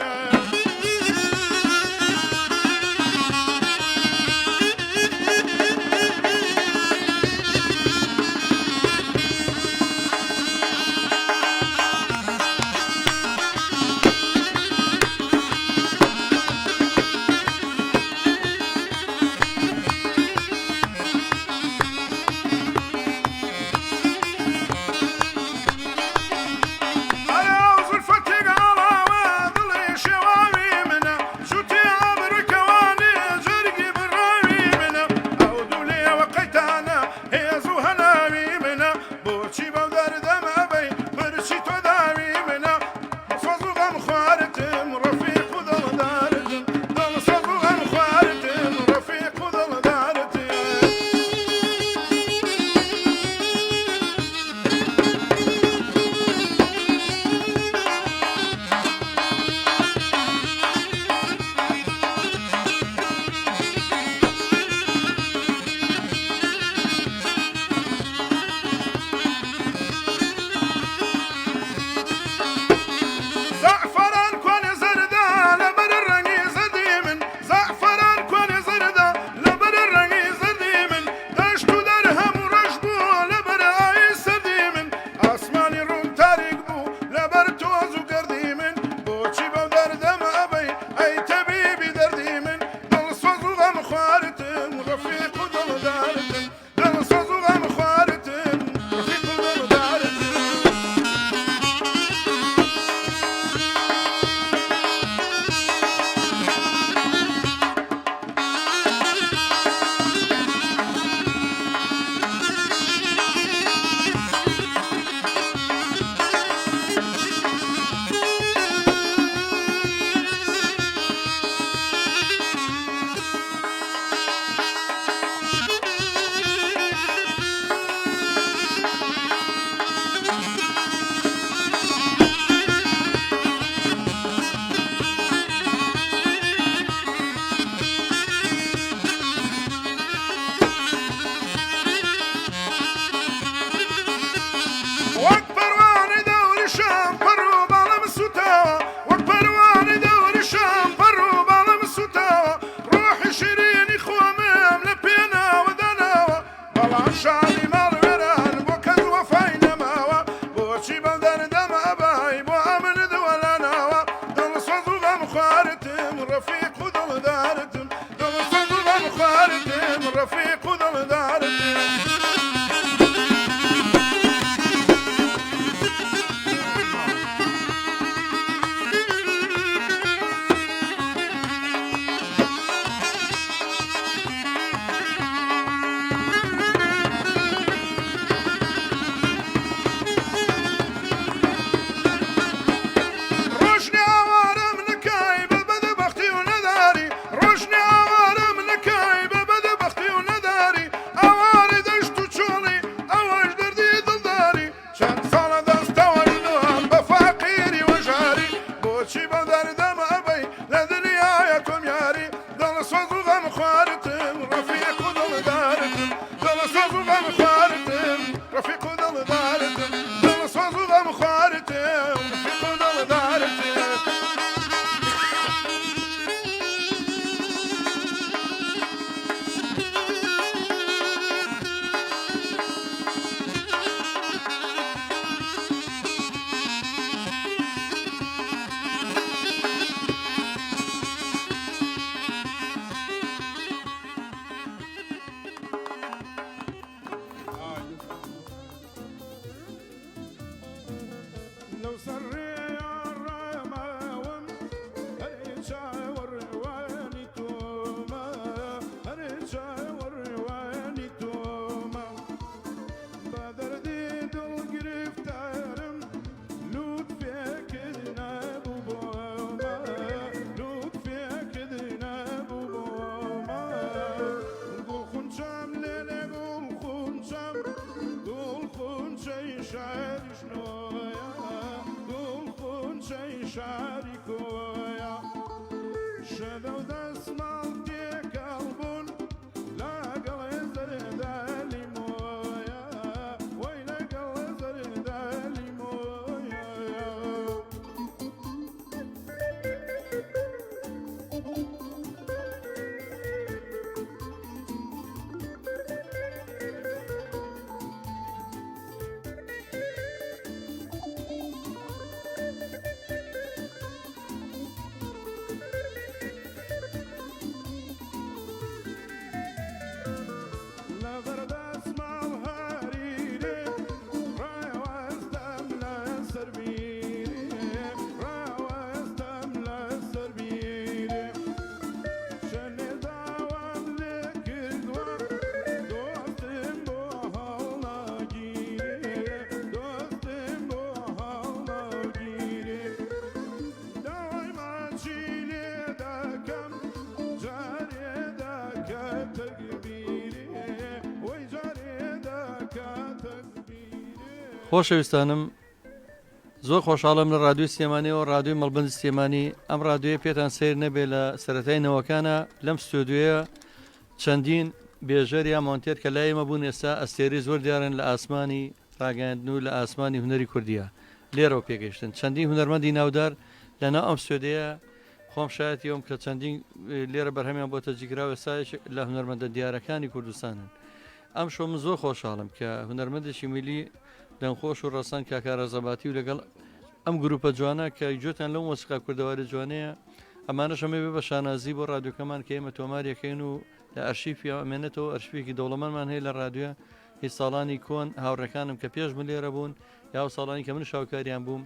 شاری کۆیە شەدە و دەسماڵ تێکەڵبوون لەگەڵێ زەردا لیمۆیە وەی لەگەڵ زەردا لیمۆیە خۆشەویستانم زۆر خۆشحاڵم لە ڕادیۆی سلێمانیەوە ڕادیۆی مەڵبەند سلێمانی ئەم ڕادیۆیە پێتان سیر نەبێت لە سەرەتای نەوەکانە لەم ستۆدیۆیە چەندین بێژەر یا مۆنتێر کە لای ئێمە بوون ئێستا ئەستێری زۆر دیارن لە ئاسمانی ڕاگەاندن و لە ئاسمانی هونەری کوردیە لێرەوە پێگەشتن چەندین هونەرمەندی ناودار لەناو ئەم ستۆدیە خۆم شایەتیەوەم کە چەندین لێرە بەرهەمیان بۆ تەجیگراوە سایش لە هونەرمەندە دیارەکانی کوردستانن ئەم شۆ من زۆر خۆشحاڵم کە هونەرمەندێکی میلی دەنگخۆش و ڕەسەن کاکارە زەباتی و لەگەڵ ئەم گروپە جوانە کە جوتان لەو مۆسیقا کوردەواری جوانەیە ئەمانەش ئەمە بێ بە شانازی بۆ ڕادیۆکەمان کە ئێمە تۆماریەکەین و لە ئەرشیفی ئەمێنێتەوە ئەرشیفێکی دەوڵەمەندمان هەیە لە ڕادیۆ هیچ ساڵانی کۆن هاوڕەکانم کە پێش من لێرە بوون یا ساڵانی کە من شاوکاریان بووم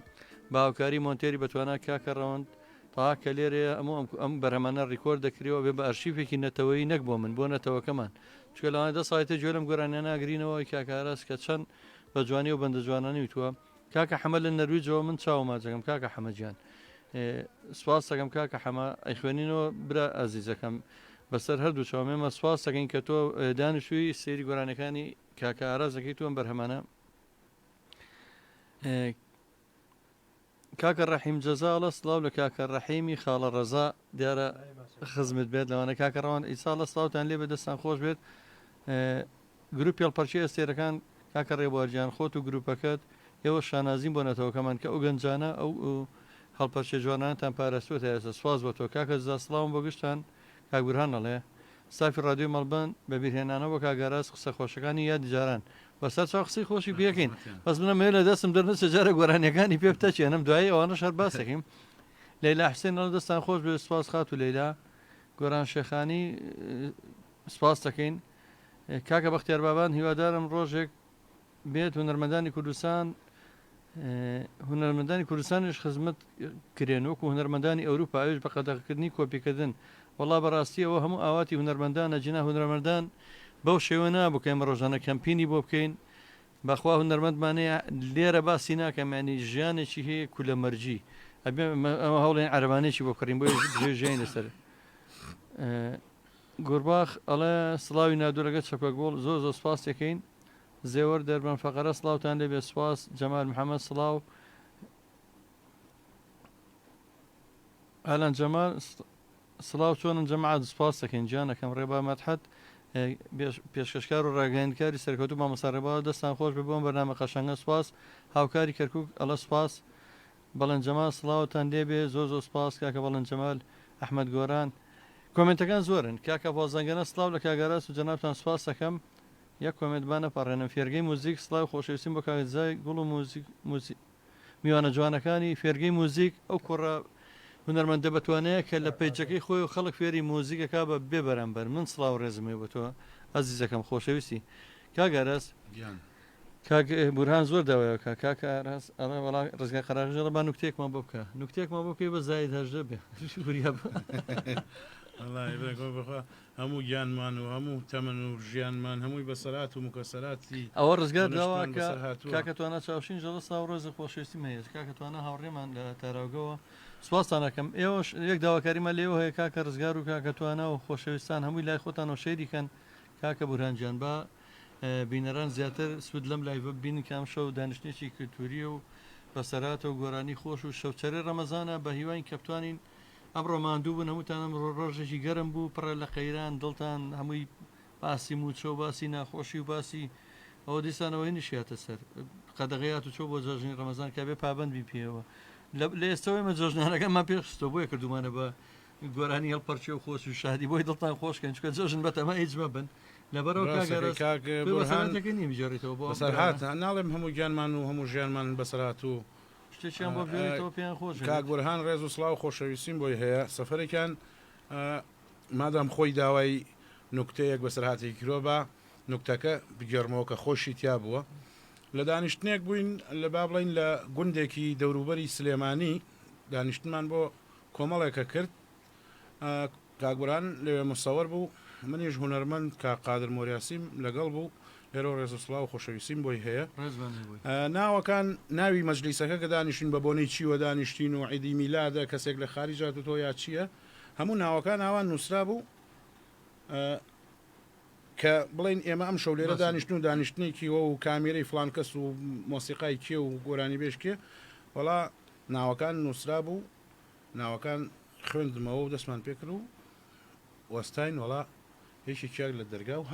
بە هاوکاری مۆنتێری بەتوانە کاکە ڕەوەند تا کە لێرەیە ئەم بەرهەمانە ڕیکۆرد دەکرێەوە بێ بە ئەرشیفێکی نەتەوەی نەک بۆ من بۆ نەتەوەکەمان چکە لەوانە دە ساڵێتە گوێ لەم گۆرانیە ناگرینەوە کاکاراس کە چەند بە جوانی و بەندە جوانانی وتووە کاکە حەمە لە نەرویجەوە من چاوماجەکەم کاکە حەمەجیان سواز دەکەم کاکە حەمە ئەیخوێنینەوە برا ئازیزەکەم بەسەر هەردوو چاومێمە سواز دەکەین کە تۆ دانیشتووی سێری گۆرانەکانی کاکە ئارازەکەی توم بەرهەمانە کاکە ڕەحیم جەزاڵە سڵاو لە کاکە ڕەحیمی خاڵە ڕەزا دیارە خزمت بێت لەوانە کاکە ڕەوان ئیساڵە سڵاوتان لێ بە دەستان خۆش بێت گروپی هەڵپەرچی ئەستێرەکان کاکە ڕێبوارجیان خۆت و گروپەکەت ئێوە شانازیم بۆ نەتەوەکەمان کە ئەو گەنجانە ئەو هەڵپەرچێ جوانانتان پاراستوە ئێستا سواز بۆ تۆ کاکە زاسڵاوم بۆ گشتان کاگورهان نەڵێ سافی ڕادیۆ مەڵبەند بە بیرهێنانە بۆ کاگاراز قسە خۆشەکانی یادی جاران بەسەر چاو قسەی خۆشی پێکەین بەس منە مێ لە دەستم دەرنەچە جارە گۆرانیەکانی پێ بتەچێنم دوایی ئەوانە شەر باسەکەیم لەیلا حسێن لە دەستان خۆش بێ سواز خات و لەیلا گۆران شێخانی سواز دەکەین کاکە بەختیار بابان هیوادارم ڕۆژێک بێت هونەرمەندانی کوردستانیش خزمەت کرێن وەکو هونەرمەندانی ئەوروپا ئەوش بە قەدەغکردنی کۆپیکردن وەڵا بەڕاستی ئەوە هەموو ئاواتی هونەرمەندانە جنا هونەرمەندان بەو شێوە نابوو کە ئێمە ڕۆژانە کەمپینی بۆ بکەین بەخوا هونەرمەندمانەیە لێرە باسی ناکەمانی ژیانێکی هەیە کولەمەرجی ئەمە هەوڵێن عەربانێکی بۆ کڕین بۆ ژێژیان لەسەر گورباخ ئەڵێ سڵاوی نادوو لەگەت چەکۆگۆڵ زۆر زۆر سپاس دەکەین زێوەر دەربەن فەقەرە سڵاوتان لێ بێ سپاس جەمال محەممەد سڵاو ئالان جەمال سڵاو چۆنم جەماعەت سپاس دەکەین گیانەکەم ڕێبا مەدحەت پێشکەشکار و ڕاگەیاندکاری سەرکەوتو مامۆستا ڕێباوە دەستان خۆش بێ بۆم بەرنامە قەشەنگە سپاس هاوکاری کەرکووک ئەڵە سپاس بەڵەن جەمال سڵاوتان لێ بێ زۆر زۆر سپاس کاکە بەڵەن جەمال ئەحمەد گۆران کۆمنتەکان زۆرن کاکە بازەنگەنە سڵاو لە کاگەراس و جەنابتان سپاس دەکەم یەک کۆمنتبانە پەڕێنم فێرگەی موزیک سڵاو خۆشەویستیم بۆ کاگزای گوڵ و موزیک میوانە جوانەکانی فێرگەی موزیک ئەو کوڕە هونەرمەندە بەتوانەیە کە لە پەیجەکەی خۆی و خەڵک فێری مۆزیکەکە بە بێ بەرامبەر من سڵاو ڕێزمێ بۆ تۆ ئەزیزەکەم خۆشەویستی کاگەرەس بورهان زۆر داوایەکە کاکە ئاراس ئەڵێ وەڵا ڕزگای قەراغژەڵە با نوکتێکمان بۆ بکە نوکتێکمان بۆ بکەی بە زاید هەژدە بێ بخوا هەموو گیانمان و هەموو تەمەن و ژیانمان هەمووی بەسەرات و مکەسەراتی ئەوە ڕزگار داوا کاکە توانە چاوشین جەڵە ساو ڕۆزە خۆشەویستی مەیە کاکە توانە هاوڕێمان لە تاراوگەوە سوپاسانەکەم ئێوەش یەک داواکاریمە لێوە هەیە کاکە ڕزگار و کاکە توانە و خۆشەویستان هەمووی لای خۆتان و شەیریکەن کاکە بورهانجیان با بینەران زیاتر سوود لەم لایڤە ببین کام شەو دانیشتێکی کلتوریە و بەسەراتەوە گۆرانی خۆش و شەوچەرە ڕەمەزانە بە هیوای کە بتوانین ئەمڕۆ ماندوو بوون هەمووتان ئەمڕۆ ڕۆژێکی گەرم بوو پڕە لە قەیران دڵتان هەمووی باسی موچۆ باسی ناخۆشی و باسی ئەوە دیسانەوەی نشیاتە سەر قەدەغەیات و چۆ بۆ جەژنی ڕەمەزان کابێ پابندبی پێوە لە ئێستەوەی مە جەژنانەکەمان پێشتەوە بۆیە کردومانە بە گۆرانی هەڵپەرچێ و خۆش و شادی بۆی دڵتان خۆشکەن چکە جەژن بەتەمە هیچ مەبن لەبەرەوە کاگەڕێتەوە نیمیجارێتەوە بۆ بەسەرهات ناڵێم هەموو گیانمان و هەموو ژیانمان بەسەرات و شتێکیان بۆ بێتەوە پێیان خۆش کاگوەرهان ڕێز و سڵاو خۆشەویستیم بۆی هەیە سەفەرێکیان مادام خۆی داوای نوکتەیەک بەسەرهاتی کرۆ بە نوکتەکە بگەڕمەوە کە خۆشی تیا بووە لە دانیشتنێک بووین لە با بڵین لە گوندێکی دەوروبەری سلێمانی دانیشتمان بۆ کۆمەڵێکە کرد کاگوەران لەوێ مستەوەەر بوو منیش هوەرمەند کا قادر مۆریاسیم لەگەڵ بوو لێرە ڕێز و سڵاو خۆشەویستیم بۆی هەیە ناوەکان ناوی مەجلیسەکە کە دانیشتین بە بۆنەی چیوە دانیشتین و عیدی میلادە کەسێک لە خارجات و تۆ یا چییە هەموو ناوەکان ناوان نووسرا بوو کە بڵین ئێمە ئەم شەو لێرە دانیشتن و دانیشتنێکی وە و کامێرەی فلان کەس و مۆسیقای کێ و گۆرانی بێشکێ وەڵا ناوەکان نووسرا بوو ناوەکان خوێندمەوە و دەستمان پێکرد و وەستاین وەڵا هیچی کێک لە دەرگا و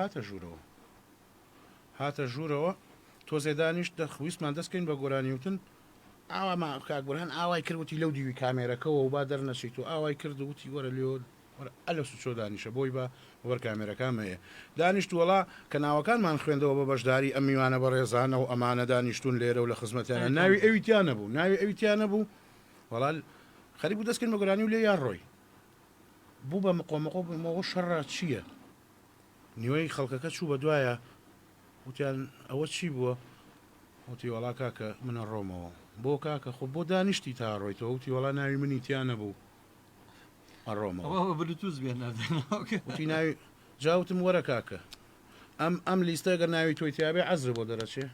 هاتە ژوورەوە تۆزێ دانیشت دەخویستمان دەستکەین بە گۆرانی وتن ئاواما کاگوەرهان ئاوای کردوتی لەو دیوی کامێرەکەەوە و با دەرنەچیت و ئاوای کرد وتی وەرە لێ ئەلە سوچۆ دانیشە بۆی بە وەر کامێرەکان هەیە دانیشت وڵا کە ناوەکانمان خوێندەوە بە بەشداری ئەم میوانە بە ڕێزانە و ئەمانە دانیشتون لێرە و لە خزمەتیانە ناوی ئەویتیانە بوو ناوی ئەویتیانە بوو وەڵال خەریب بوو دەستکەین بە گۆرانی و لێ یان ڕۆی بوو بە مقۆمەقۆ بمەوە شەڕە چییە نیوەی خەڵکەکە چوو بە دوایە وتیان ئەوە چی بووە وتی وەڵا کاکە منە ڕۆمەوە بۆ کاکە خۆ بۆ دانیشتی تا ڕۆیتەوە وتی وەڵا ناوی منی تیانە بوو ئەڕۆمەوە بلوتوز بێن وتی ناوی جاوتم وەرە کاکە ئەم لیستەگەر ناوی تۆیتیابێ عەزر بۆ دەرەچێ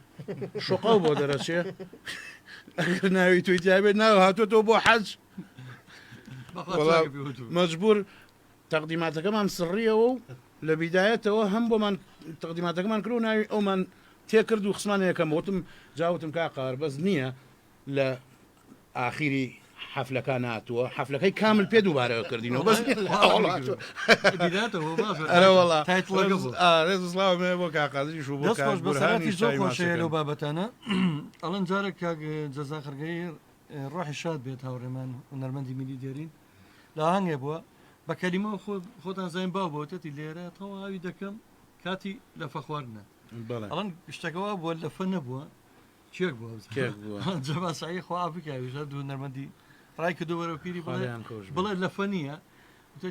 شوقە بۆ دەرەچێ ئەگەر ناوی تۆیتیابێت ناو هاتوۆتەوە بۆ حەج مەجبور تەقدیماتەکەمان سڕیەوە و لە بیدایەتەوە هەم بۆمان تەقدیماتەکەمان کرد و ناوی ئەومان تێکرد و خسمانەکەم وتم جاوتم کاقار بەس نییە لە ئاخیری حەفلەکان هاتووە حەفلەکەی کامل پێ دووبارەوە کردینەوە بەس ڕێزسلااو بۆ کاقازیش و بۆ زۆر خۆشەیە لەو بابەتانە ئەڵەن جارێک کاک جەزاخرگەی ڕۆحی شاد بێت هاوڕێمان و نەرمەندی میلی دێرین لە هەنگێ بووە بە کەلیمە خۆتان زین باو بۆتەتی لێرە تەواوی دەکەم کاتی لە فەخواردنە ئەڵەن شتەکەەوە بووە لە فە نەبووە چێک بووە جەباسایی خوا بکویژە دوو نەرمەندی ڕای کردو وەرە پیری بڵێ لە فە نییە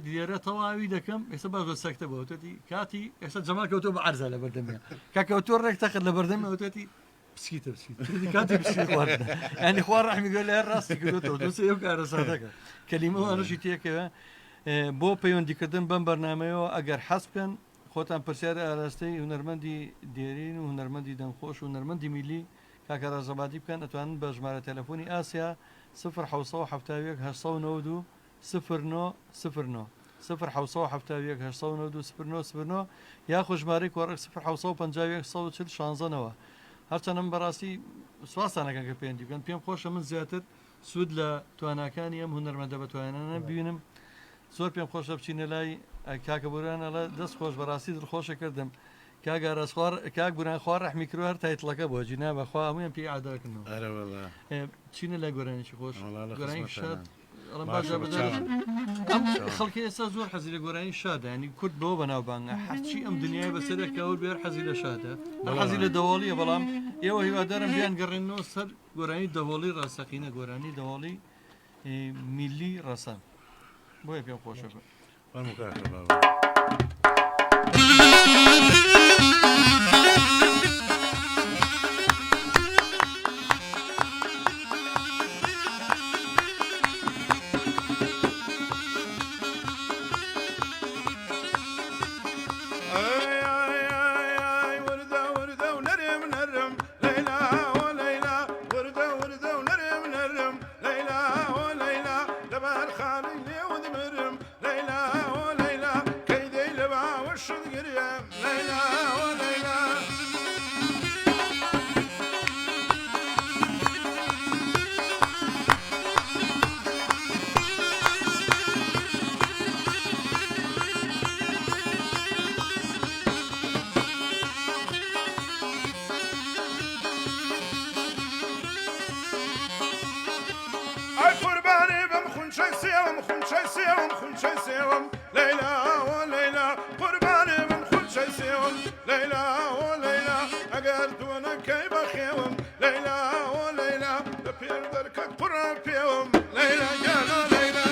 دیێرە تەواوی دەکەم ئێستا باش بە سەکتە بەوتەتی کاتی ئێستا جەما کەوتۆ بە عەرزە لە بەردەمێ کاکەوتۆ ڕێک تەقت لە بەردەمەوتەتی پسکیتە کاتی ینی خوا ڕەحمی گوێ لە ڕاستی کردوەوە دۆسێ ئەو کارە سادەکە کەلیمە ئەڕژی تێکەوە بۆ پەیوەندیکردن بەم بەرنامەیەوە ئەگەر حەز بکەن خۆتان پرسیارە ئاراستەی هونەرمەندی دێرین و هونەرمەندی دەمخۆش و هونەرمەندی میلی کاکە ڕازەبادی بکەن ئەتوانن بە ژمارە تەلەفۆنی ئاسیا 1970 09 09 یاخۆ ژمارەی کۆڕێک 1950 هەرچەندم بەڕاستی سواسانەکەن کە پێیان دیکەن پێم خۆشە من زیاتر سوود لە تواناکانی ئەم هونەرمەندە بەتوانانە ببینم زۆر پێم خۆشە بچینە لای کاکە بورانەڵە دەست خۆش بەڕاستی دڵخۆشە کردم کاگەڕاستخوار کاک بوران خوار ڕەحمی کرد هەر تایتڵەکە بۆ جینا بەخوا هەمویان پێی ئاداکردنەوە چینە لای گۆرانێکی خۆش گۆرانی شاد خەڵکی ئێستا زۆر حەزی لە گۆرانی شادە ینی کورد بەوە بەناوبانگە هەرچی ئەم دنیای بەسەرەکەەوە بێر حەزی لە شادە حەزی لە دەوڵیە بەڵام ئێوە هیوادارم بیان گەڕێنەوە سەر گۆرانی دەوڵی ڕاستەقینە گۆرانی دەوڵی میلی ڕەسەن بۆیە پێم خۆشە ليلى وليلى كيدي لبعض سێوم خونچەی سێوم لەیلا و لەیلا قوربانی من خونچەی سێوم لەیلا و لەیلا ئەگەر دووەنەکەی بەخێوم لەیلا و لەیلا لە پێر دەرکەت پڕە پێوم لەیلا گیانە لەیلا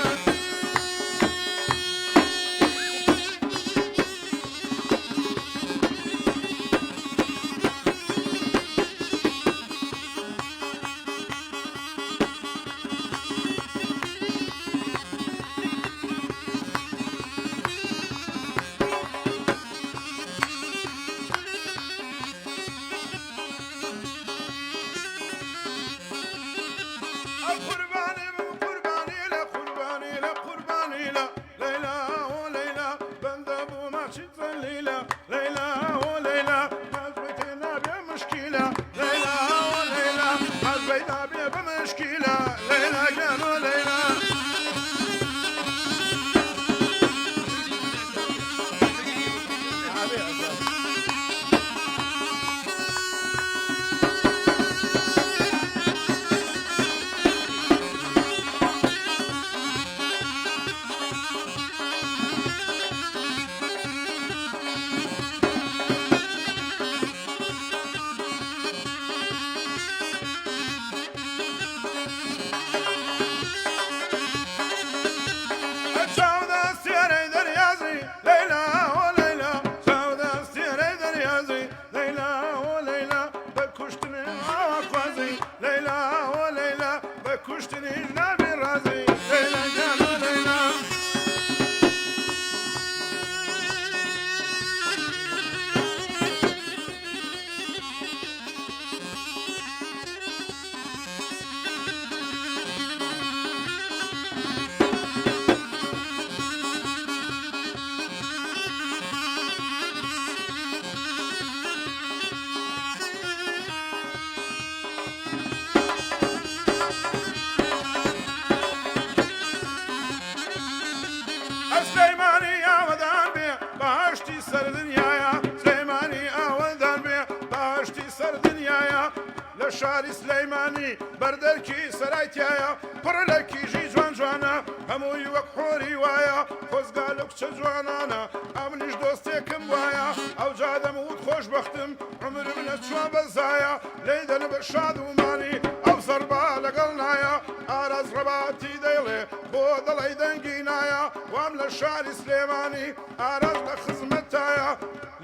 شاری سلەیمانی بەردەرکی سەرایتایە پڕ لە کیژی جوان جوانە هەمووی وەک خۆری وایە خۆزگا لە کچە جوانانە ئەمنیش دۆستێکم وایە ئەو جادەم وت خۆشبەختم عمرم لە چوە بەزایە لێی دەنە بە شاد ومانی ئەو سەربا لەگەڵ نایە ئاراز ڕەباتی دەیڵێ بۆ دڵی دەنگی نایە وام لە شاری سلێمانی ئاراز لە خزمەتایە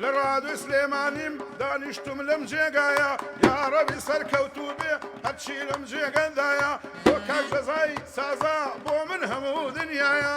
لە ڕادوی سلێمانیم دانیشتم لەم جێگایە یاڕەبی سەرکەوتوو بێ هەرچی لەم جێگەندایە بۆ کاک جەزای سازا بۆ من هەموو دنیایە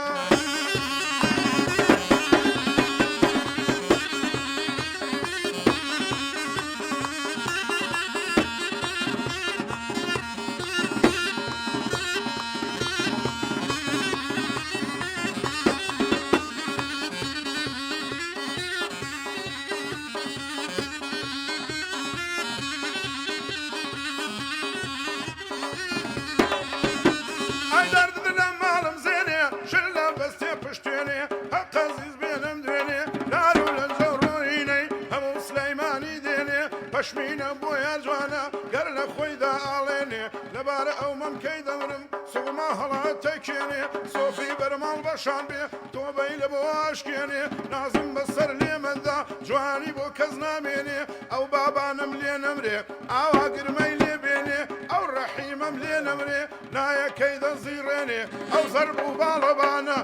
پەشمینە بۆ یان جوانە گەر لە خۆیدا ئاڵێنێ لەبارە ئەو مەمکەی دەمرم سوما هەڵاتەکێنێ سۆفی بەرماڵ بەشان بێ تۆبەی لە بۆ ئاشکێنێ نازم بەسەر لێمەدا جوانی بۆ کەس نامێنێ ئەو بابانم لێ نەمرێ ئاوا گرمەی لێ بێنێ ئەو ڕەحیمەم لێ نەمرێ نایەکەی دەزیڕێنێ ئەو زەرب و باڵەبانە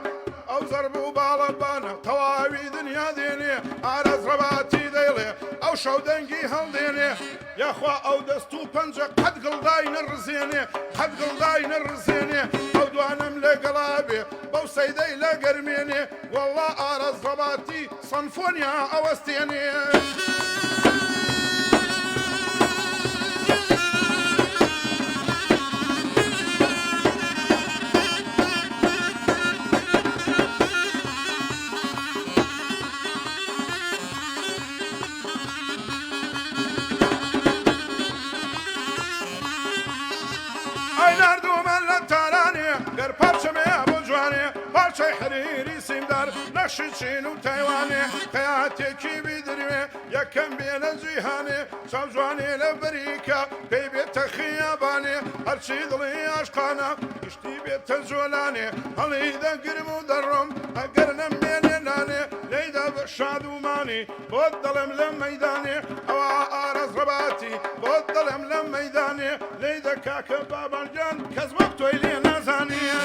ئەو زەرب و باڵەبانە تەواوی دنیا دێنێ ئارەز ڕەباتی دەیڵێ ئەو شەو دەنگی هەڵدێنێ یاخوا ئەو دەست و پەنجە قەت گڵدای نەڕزێنێ قەت گڵدای نەڕزێنێ ئەو دوانم لێگەڵا بێ بەو سەیدەی لە گەرمێنێ وەڵڵا ئارەز ڕەباتی سەنفۆنیا ئەوەستێنێ پارچەی حریری سیمدار نەخشی چین و تایوانێ قەیاتێکی بیدروێ یەکەم بێنە جیهانێ چاو جوانێ لە بەریکە پێی بێتە خیابانێ هەرچی دڵی عاشقانە گشتی بێتە جۆلانێ هەڵی دەگرم و دەڕۆم ئەگەر نەمێنێ نانێ لەیدا بە شادومانی بۆت دەڵێم لە مەیدانێ ئەوە ئارەز ڕەباتی بۆت دەڵێم لە مەیدانێ لەیدا کاکە بابانجان کەس وەک تۆی لێ نازانیە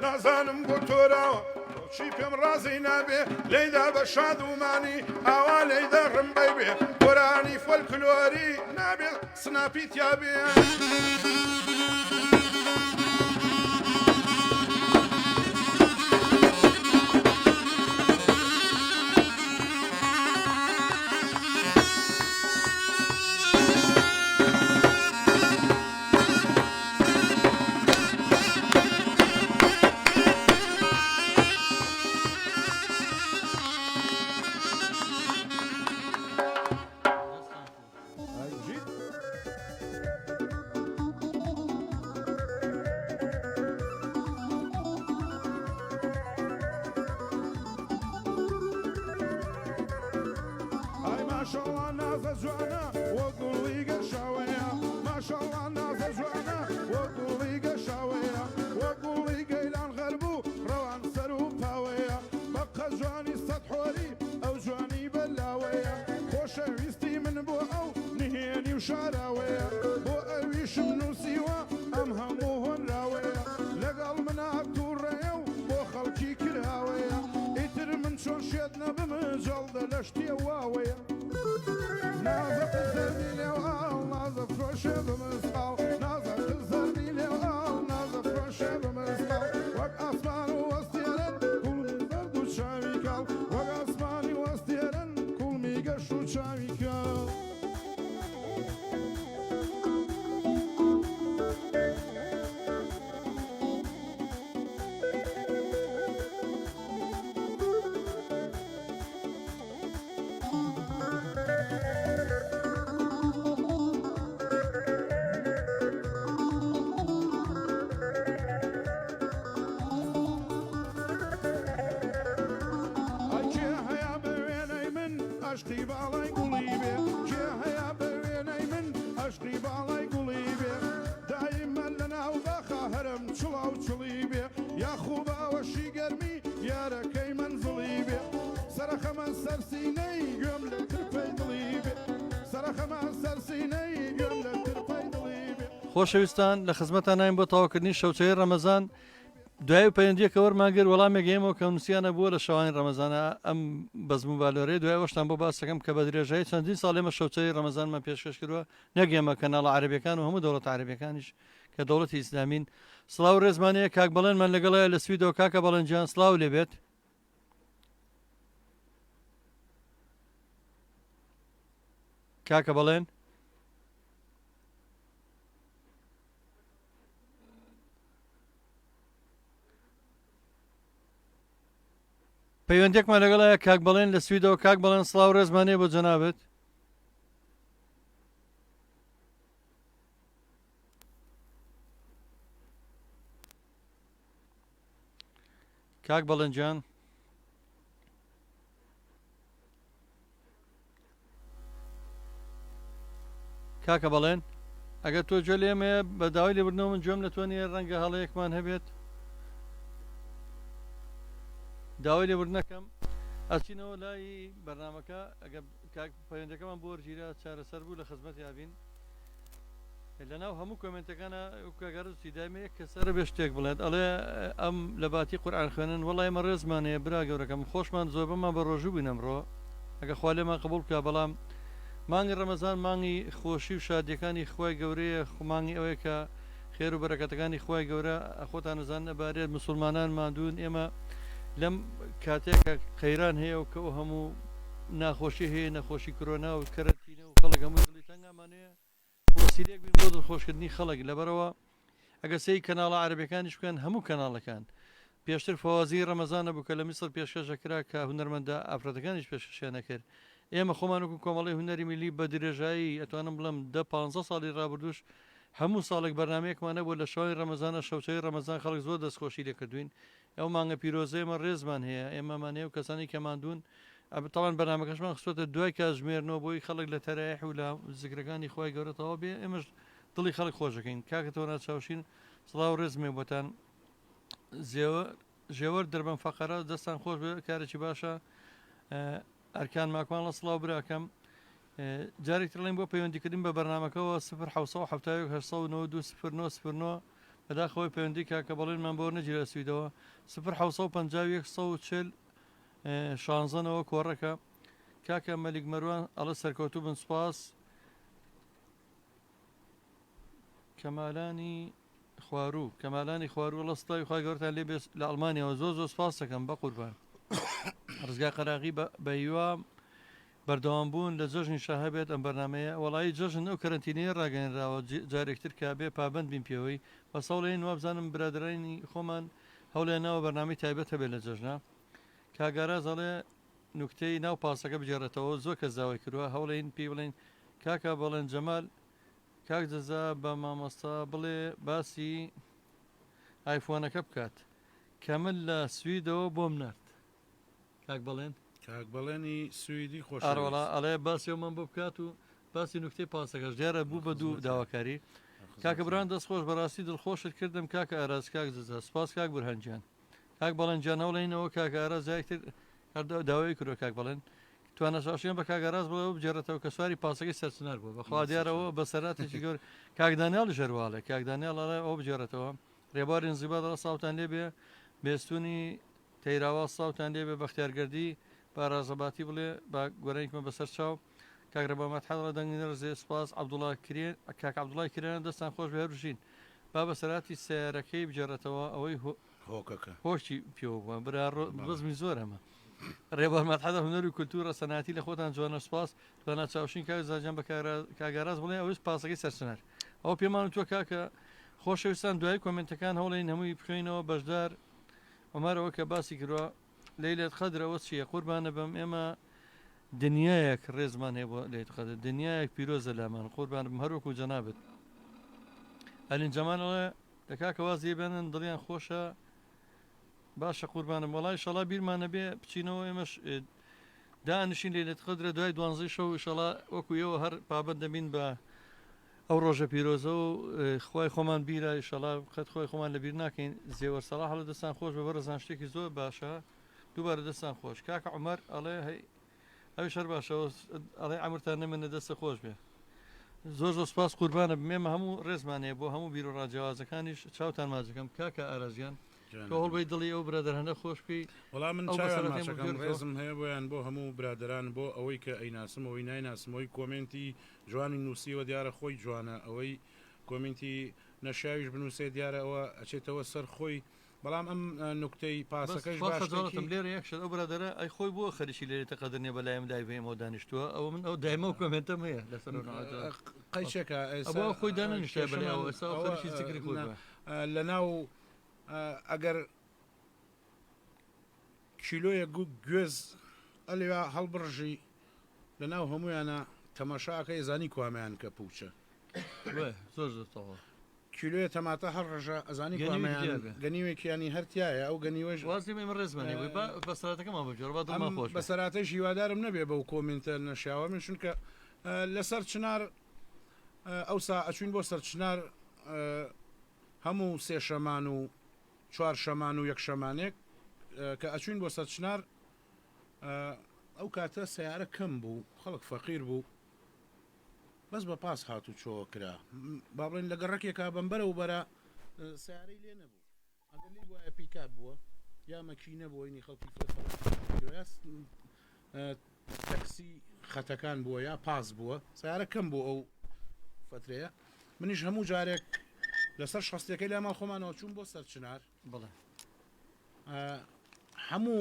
نازانم بۆ تۆراوە چی پێم ڕازی نابێ لەیدا بە شادومانی ئاوا لەیدا ڕمبەی بێ گۆرانی فۆلکلۆری نابێ سناپی تیابێ ماشاءالله نازە جوانە وە گوڵی گەشاوەیە ماشاءالله نازە جوانە وە گوڵی گەشاوەیە وە گوڵی گەیلان غەربوو ڕەوان سەر و پاوەیە بەقە جوانی سەد حۆری ئەو جوانی بەلاوەیە خۆشەویستی من بۆ ئەو نهێنی و شاراوەیە بۆ ئەویشم نووسیوە ئەم هەموو هۆنراوەیە لەگەڵ منا تووڕێە و بۆ خەڵکی کراوەیە ئیتر من چۆن شێت نەبم جەڵدە لە شتێ واوەیە نازە قزەرنی لێو ئاڵ نازە فرۆشێ بمسقاڵ نازە قزەرنی لێو ئاڵ نازە فرۆشێ بمسقاڵ وەک ئاسمان و وەستێرن کوڵمی زەرد و چاوی کاڵ وەک ئاسمانی وەستێرن کوڵمی گەش و چاوی کاڵ عشقی باڵای گوڵی بێ کێ هەیە بە وێنەی من عشقی باڵای گوڵی بێ دایمە لە ناو باخە هەرم چڵاو چڵی بێ یاخوو باوەشی گەرمی یارەکەی منزڵی بێ سەرەخەمان سەرسینەی گوێم لە ترپەی دڵی بێ سەرەخەمان سەرسینەی گوێم لە ترپەی دڵی بێ خۆشەویستان لە خزمەتان نایم بۆ تاواکردنی شەوچەی ڕەمەزان دوای پەیوەندیەکە وەرماگر وەڵامێک گەیمەوە کە نووسیانە بووە لە شەوانی ڕەمەزانە ئەم بەزموبالۆرەی دوای وەشتان بۆ باسەکەم کە بە درێژایی چەندین ساڵێمە شەوچەی ڕەمەزانمان پێشکەش کردووە نەگەێمە کەناڵە عەرەبیەکان و هەموو دەوڵەتە عەرەبیەکانیش کە دەوڵەتی ئیسلامین سڵاو و ڕێزمانەیە کاک بەڵێنمان لەگەڵایە لە سویدەوە کاکە بەڵێنجیان سڵاو لێبێت کاکە بەڵێن پەیوەندێکمان لەگەڵایە کاک بەڵێن لە سویدەوە کاک بەڵێن سڵاو ڕێزمانەیە بۆ جەنابەت کاک بەڵێنجان کاکە بەڵێن ئەگەر تۆ گوێ لێمەیە بە داوای لێبوردنەوە من گوێم لە تۆ نییە ڕەنگە هەڵەیەکمان هەبێت داوای لێبوردنەکەم ئەچینەوە لای بەرنامەکە ئەگە پەیوەندەکەمان بۆ وەرگیرە چارەسەر بوو لە خزمەت یابین لەناو هەموو کۆمنتەکانە کاگەرسی دایمەیە کە سەرە بێ شتێک بڵێت ئەڵێ ئەم لە باتی قورئان خوێنن وەڵای ئێمە ڕێزمانەیە برا گەورەکەم خۆشمان زۆربەمان بە ڕۆژوو بووین ئەمڕۆ ئەگە خوا لێمان قبوڵ بکە بەڵام مانگی ڕەمەزان مانگی خۆشی و شادیەکانی خوای گەورەیە مانگی ئەوەیە کە خێر و بەرەکەتەکانی خۆی گەورە خۆتان نەزان نەبارێت مسلمانان مادوون ئێمە لەم کاتێکە قەیران هەیە و کە هەموو ناخۆشی هەیە نەخۆشی کۆرۆنا و کەرەتینە و خەڵک هەمووی دڵی تەنگامانەیە وەسیلەیەک بین بۆ دڵخۆشکردنی خەڵک لەبەرەوە ئەگە سەی کەناڵە عەرەبیەکانیش بکەن هەموو کەناڵەکان پێشتر فەوازی ڕەمەزانە بوو کە لە میسڵ پێشکەشەکرا کە هونەرمەندە ئافرەتەکانیش پێشکەشیانە کرد ئێمە خۆمان وەکو کۆمەڵی هونەری میلی بە درێژایی ئەتوانم بڵم 10-15 ساڵی ڕابردوش هەموو ساڵێک بەرنمەیەکمانە بۆ لە شەوی ڕەمەزانە شەوچەی ڕەمەزان خەڵک زۆر دەستخۆشی لێکردوین ئەو مانگە پیرۆزەیەمە ڕێزمان هەیە ئێمەمانەیە و کەسانی کەماندون تاوان بەنامەکەشمان خستۆتە دوای کاتژمێرنەوە بۆی خەڵک لە تەرایح و لە زیکرەکانی خۆی گەورەتەوە بێ ئێمەش دڵی خەڵک خۆشەکەین کاکەتەوە ناچاوشین سڵاو ڕێزمێ بۆتان ژێوەر دەربەن فەقەرە دەستان خۆش بێ کارێکی باشە ئەرکان ماکوان لە سڵاو براکەم جارێک ترڵین بۆ پەیوەندیکردن بە بەرنمەکەەوە 1970 بەداخەوەی پەیوەندی کاکە بەڵێنمان بۆ نەگیرە سویدەوە 1950 شانزەنەوە کۆڕەکە کاکە مەلیک مەروان ئەڵە سەرکەوتوو بن سوپاس کەمالانی خوارو لەستای خی گەورتان لێ لە ئەڵمانیەوە زۆر سپاس دەکەم بە قوربان ڕزگا قەراغی بە هیوا بەردەوام بوون لە جەژنی شاهە بێت ئەم بەرنمەیە وڵایی جەژن ئەو کەرەنتینەیە ڕاگەنراوە جارێکتر کابێ پابند بین پێوەی بە ساڵێن وابزانم برادرانی خۆمان هەوڵێنەوە بەرنامی تایبەت هەبێت لە جەژنا کاگارا زەڵێ نوکتەی ناو پاسەکە بجێڕێتەوە زۆر کەس داوای کردووە هەوڵین پێی بڵین کاکە بەڵێن جەمال کاک دەزا بە مامۆستا بڵێ باسی ئایفۆنەکە بکات کەمل لە سویدەوە بۆم نرد کاک بڵێن کاک بەڵێنی سویدی خۆش ئەڕۆڵا ئەڵێ باسیەوەمان بۆ بکات و باسی نوکتەی پاسەکەش دیارە بوو بە دوو داواکاری کاکە بران دەستخۆش بەڕاستی دڵخۆشت کردم کاکە ئاراز کاک دەزا سپاس کاک بورهەنجیان کاک بەڵێن جان هەوڵێنەوە کاکە ئاراز زایکتر داوای کردو کاک بڵێن توانەشاشیان بە کاگەڕاز بڵەوە بجێڕێتەوە کە سواری پاسەکەی سەرچنار بوو بەخوا دیارەوە بە سەراتێکی گەور کاکدانیال ژەرواڵێ کاکدانیال ئەڵێ ئەو بجێڕێتەوە ڕێباری زیبا دەڵە ساوتان لێبێ بێستونی تەیراوا ساوتان لێبێ بەختیارگەردی باڕازەباتی بڵێ با گۆرەیەکمە بەسەر چاو کاگرەبامەت حەڵە دەنگی ڕزێ سپاس عەبدوڵا کرێن کاک عەبدوڵای کرێنە دەستان خۆش بە هەروژین با بە سەراتی سیارەکەی بجێڕێتەوە ئەوەی هۆکەکە هۆشی پێوە بووە برا بزمی زۆر ئەمە ڕێبەرمەت حەدە هونەر و کولتورە سەناتی لە خۆتان جوانە سپاس توانە چاوشین کاک زاجان بە کاگەڕاز بڵێ ئەوش پاسەکەی سەرچنار ئەو پێمان تۆ کاکە خۆشەویستان دوای کۆمنتەکان هەوڵین هەمووی بخوێنەوە بەشدار ئەمارەوە کە باسی کردووە لەیلێت خەدرەوە چییە قوربانە بەم ئێمە دنیایەک ڕێزمان هەیە بۆ لێت خەدر دنیایەک پیرۆزە لامان قوربان بم هەروەکو جەنابێت ئەلین جەمانەوە لە کاکەوا زیێبێنن دڵیان خۆشە باشە قوربانم وڵای شەڵا بیرمانە بێ بچینەوە ئێمەش دانیشین لێت خەدرە دوای 12 شەو شەڵا وەکو ئێوە هەر پابند دەبین بە ئەو ڕۆژە پیرۆزە و خۆی خۆمان بیرە شەڵا خەت خۆی خۆمان لەبیر ناکەین زێوە سەڵا هەڵە دەستان خۆش بە بەرەزان شتێکی زۆر باشە دووبارە دەستان خۆش کاکە عومەر ئەڵێ هەی ئەوی شەر باشەوە ئەڵێ ئەمرتان نەمێنە دەستە خۆش بێ زۆر سپاس قوربانە بمێمە هەموو ڕێزمانەیە بۆ هەموو بیر و ڕاجیاوازەکانیش چاوتان ماجەکەم کاکە ئارازیان تۆ هەڵبەی دڵی ئەو برادەر هەندە خۆش پێی وەڵام من چاوانماشەکەم ڕێزم هەیە بۆیان بۆ هەموو برادران بۆ ئەوەی کە ئەیناسمەوەی نایناسمەوەی کۆمنتی جوانی نووسیوە دیارە خۆی جوانە ئەوەی کۆمنتی نەشاویش بنووسێ دیارە ئەوە ئەچێتەوە سەر خۆی بەڵام ئەم نوکتەی پاسەکەش باشم لێرە یەکشە ئەو برادرە ئەی خۆی بۆ خەریکی لێرێتە قەدرنیە بەلایم دای بێمەوە دانیشتووە ئەوە من ئەو دایمە و کۆمنتەم هەیە لەسەر قەیچەکە ئەوە خۆی دانیشتە بەلەوە ئێستا خەریکی زیکری خۆی لە ناو ئەگەر کیلۆیە گوێز ئەلێوا هەڵبڕژی لە ناو هەمویانە تەماشاکەی زانی کوامەیان کە پوچە زۆر زۆرەوە کیلوێ تەماتە هەر ڕژە ئەزانی گەنیوێکیانی هەرتیایە ئەو گەنیوەژ وازی مە ڕێزمانی بەسەراتەکەمان بەجۆر بە سەراتەش هیوادارم نەبێ بەو کۆمنتە نەشاوە من چونکە لەسەر چنار ئەوسا ئەچوین بۆ سەر چنار هەموو سێ شەمان و چوار شەمان و یەک شەمانێک کە ئەچوین بۆ سەر چنار ئەو کاتە سیارە کەم بوو خەڵک فەقیر بوو بەس بە پاس هاتو چۆ کرا با بڵێن لە گەڕەکێکا بەمبەرە و بەرە سیارەی لێ نەبوو ئەگەلی وایە پیکات بووە یا مەکینە بۆینی خەڵکی تەکسی خەتەکان بووە یا پاس بووە سیارە کەم بوو ئەو فترەیە منیش هەموو جارێک لەسەر شەستەکەی لامان خۆمانەوە چوون بۆ سەرچنار بڵێ هەموو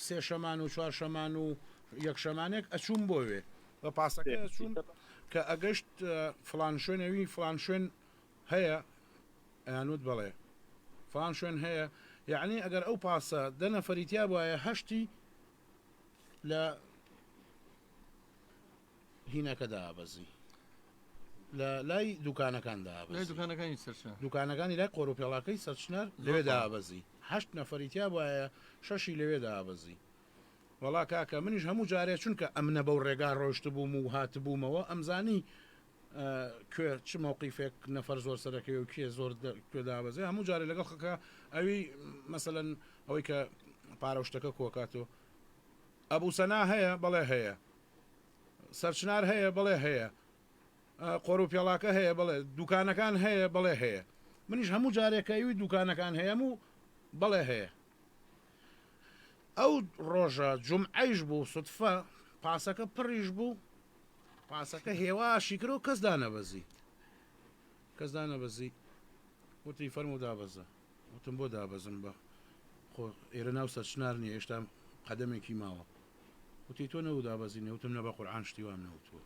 سێ شەمان و چوار شەمان و یەک شەمانێک ئەچوون بۆوێ بە پاسەکە ئەچوون کە ئەگەشت فلان شوێنەوی فلان شوێن هەیە ئەیانوت بڵێ فلان شوێن هەیە یعنی ئەگەر ئەو پاسە دە نەفەریتیا وایە هەشتی لە هینەکە دابەزی لە لای دوکانەکان دابەزی دوکانەکانی سەرچە دوکانەکانی لای قۆڕۆپێڵاکەی سەرچنار لەوێ دابەزی هەشت نەفەریتیا وایە شەشی لەوێ دابەزی وڵا کاکە منیش هەموو جارێ چونکە ئەمنە بەو ڕێگا ڕۆشت بووم و هات بوومەوە ئەمزانی کوێ چ مووقیفێک نەفەر زۆر سەرەکەی و کێ زۆر کوێ دابەزێ هەموو جارێ لەگەڵ خەکە ئەوی مەسەلەن ئەوەی کە پارەشتەکە کۆکاتەوە ئەبوو سەنا هەیە بەڵێ هەیە سەرچنار هەیە بڵێ هەیە قۆڕوپێڵاکە هەیە بڵێ دوکانەکان هەیە بڵێ هەیە منیش هەموو جارێکەوی دوکانەکان هەیە و بڵێ هەیە ئەو ڕۆژە جمعەیش بوو سوتفە پاسەکە پڕیش بوو پاسەکە هێواشی کرد و کەسدا نەبەزی کەسدا نەبەزی وتی فەرمو دابەزە وتم بۆ دابەزم بە خۆ ئێرە ناو سەرچنار نیە هێشتا قەدەمێکی ماوە وتی تۆ نەوە دابەزینێ وتم نە بە قورعان شتی وام نەوتووە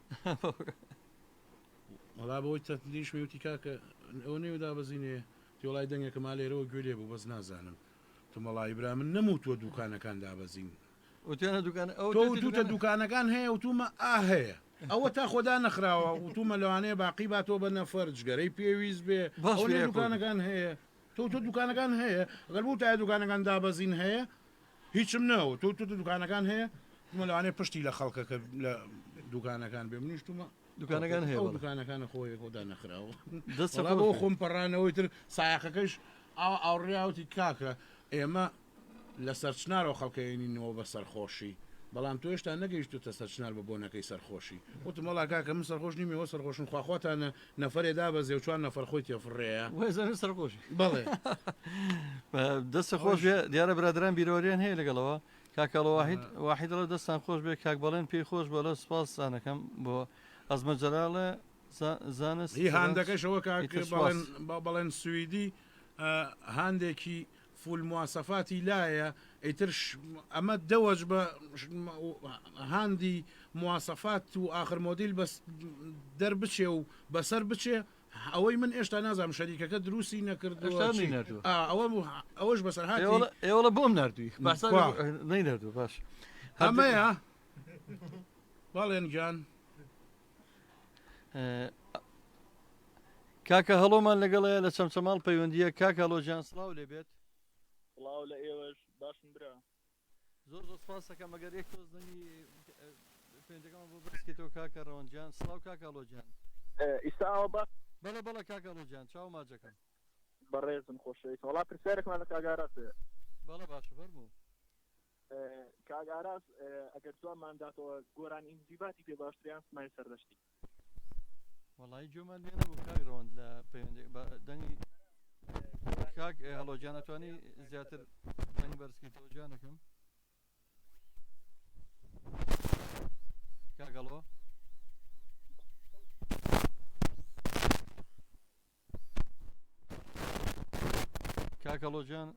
وەڵا بەوەی تەندیش وتی کاکە ئەوە نێو دابەزینێ تۆڵای دەنگێکە ما لێرەوە گوێ لێ بوو بەس نازانم تۆمەڵای برا من نەموتووە دوکانەکان دابەزین توتە دوکانەکان هەیە وتومە هەیە ئەوە تا خۆدا نەخراوە وتومە لەوانەیە باقی با تۆ بە نەفەر جگەرەی پێویست بێ دوکانەکان هەیە تۆ دوکانەکان هەیە ئەگەر بوو تا دوکانەکان دابەزین هەیە هیچم نەوە تۆ دوکانەکان هەیە لەوانەیە پشتی لە خەڵکەکە لە دوکانەکان بێ منیشتمە دوکانەکان هەیە دوکانەکانە خۆی خۆدا نەخراوە بۆ خۆم پەڕانەوەی تر سایقەکەش ئاوڕیاوتی کاکە ئێمە لە سەرچنارەوە خەڵکەێنینەوە بە سەرخۆشی بەڵام تۆ هێشتا نەگەیشتوتە سەرچنار بە بۆنەکەی سەرخۆشی وتم وەڵا کاکە من سەرخۆش نیمەوە سەرخۆشن خواخواتانە نەفرێدا بە زێو چوان نەفەر خۆی تێفڕێە سەرخۆشی بڵێ دەستە خۆش بێ دیارە برادران بیرۆریان هەیە لەگەڵەوە کاکەڵە واحد لە دەستان خۆش بێ کاک بەڵێن پێی خۆش بە لە سپاسانەکەم بۆ ئەزمە جەلالە زانست هاندەکەشەوە بەڵێن سوئیدی هاندێکی فول مواسەفاتی لایە ئەیتر ئەمە دەوەج بە هاندی مواسەفات و آخر مۆدیل بەس دەربچێ و بەسەر بچێ ئەوەی من ئێشتا نازام شەریکەکە دروستی نەکردووە ئەوەش بەسەر ئێوەڵە بۆم نردووی نەیردوو باش ئەمەیە باڵێن گیان کاکە هەڵۆمان لەگەڵەیە لە چەمچەماڵ پەیوەندیە کاکە هەڵۆجیان سڵاو لێ بێت سڵاو لە ئێوەش باشم برا زۆر سپاس دەکەم ئەگەر یەک تۆز دەنگی پێنجەکەمان بۆ بەرزکەیتەوە کاکە ڕەوەنجیان سڵاو کاکە هەڵۆجیان ئیساوە باش بەڵە کاکە هەڵۆجیان چاو ماجەکەم بەڕێزم خۆشەویست وڵا پرسیارێکمان لە کاگاراسێ بەڵە باشە فەرموو کاگاراس ئەگەر جوانمان داتەوە گۆران ئینزیباتی پێ باشتریان سمای سەردەشتی وەڵی جۆمان لێ نەبوو کاک ڕەوەند لە دەنگی کاک هەڵۆجیان ئەتوانی زیاتر دەنگ بەرزکەیتەوە جانەکەم کاگەڵەوە کاکەڵۆجیان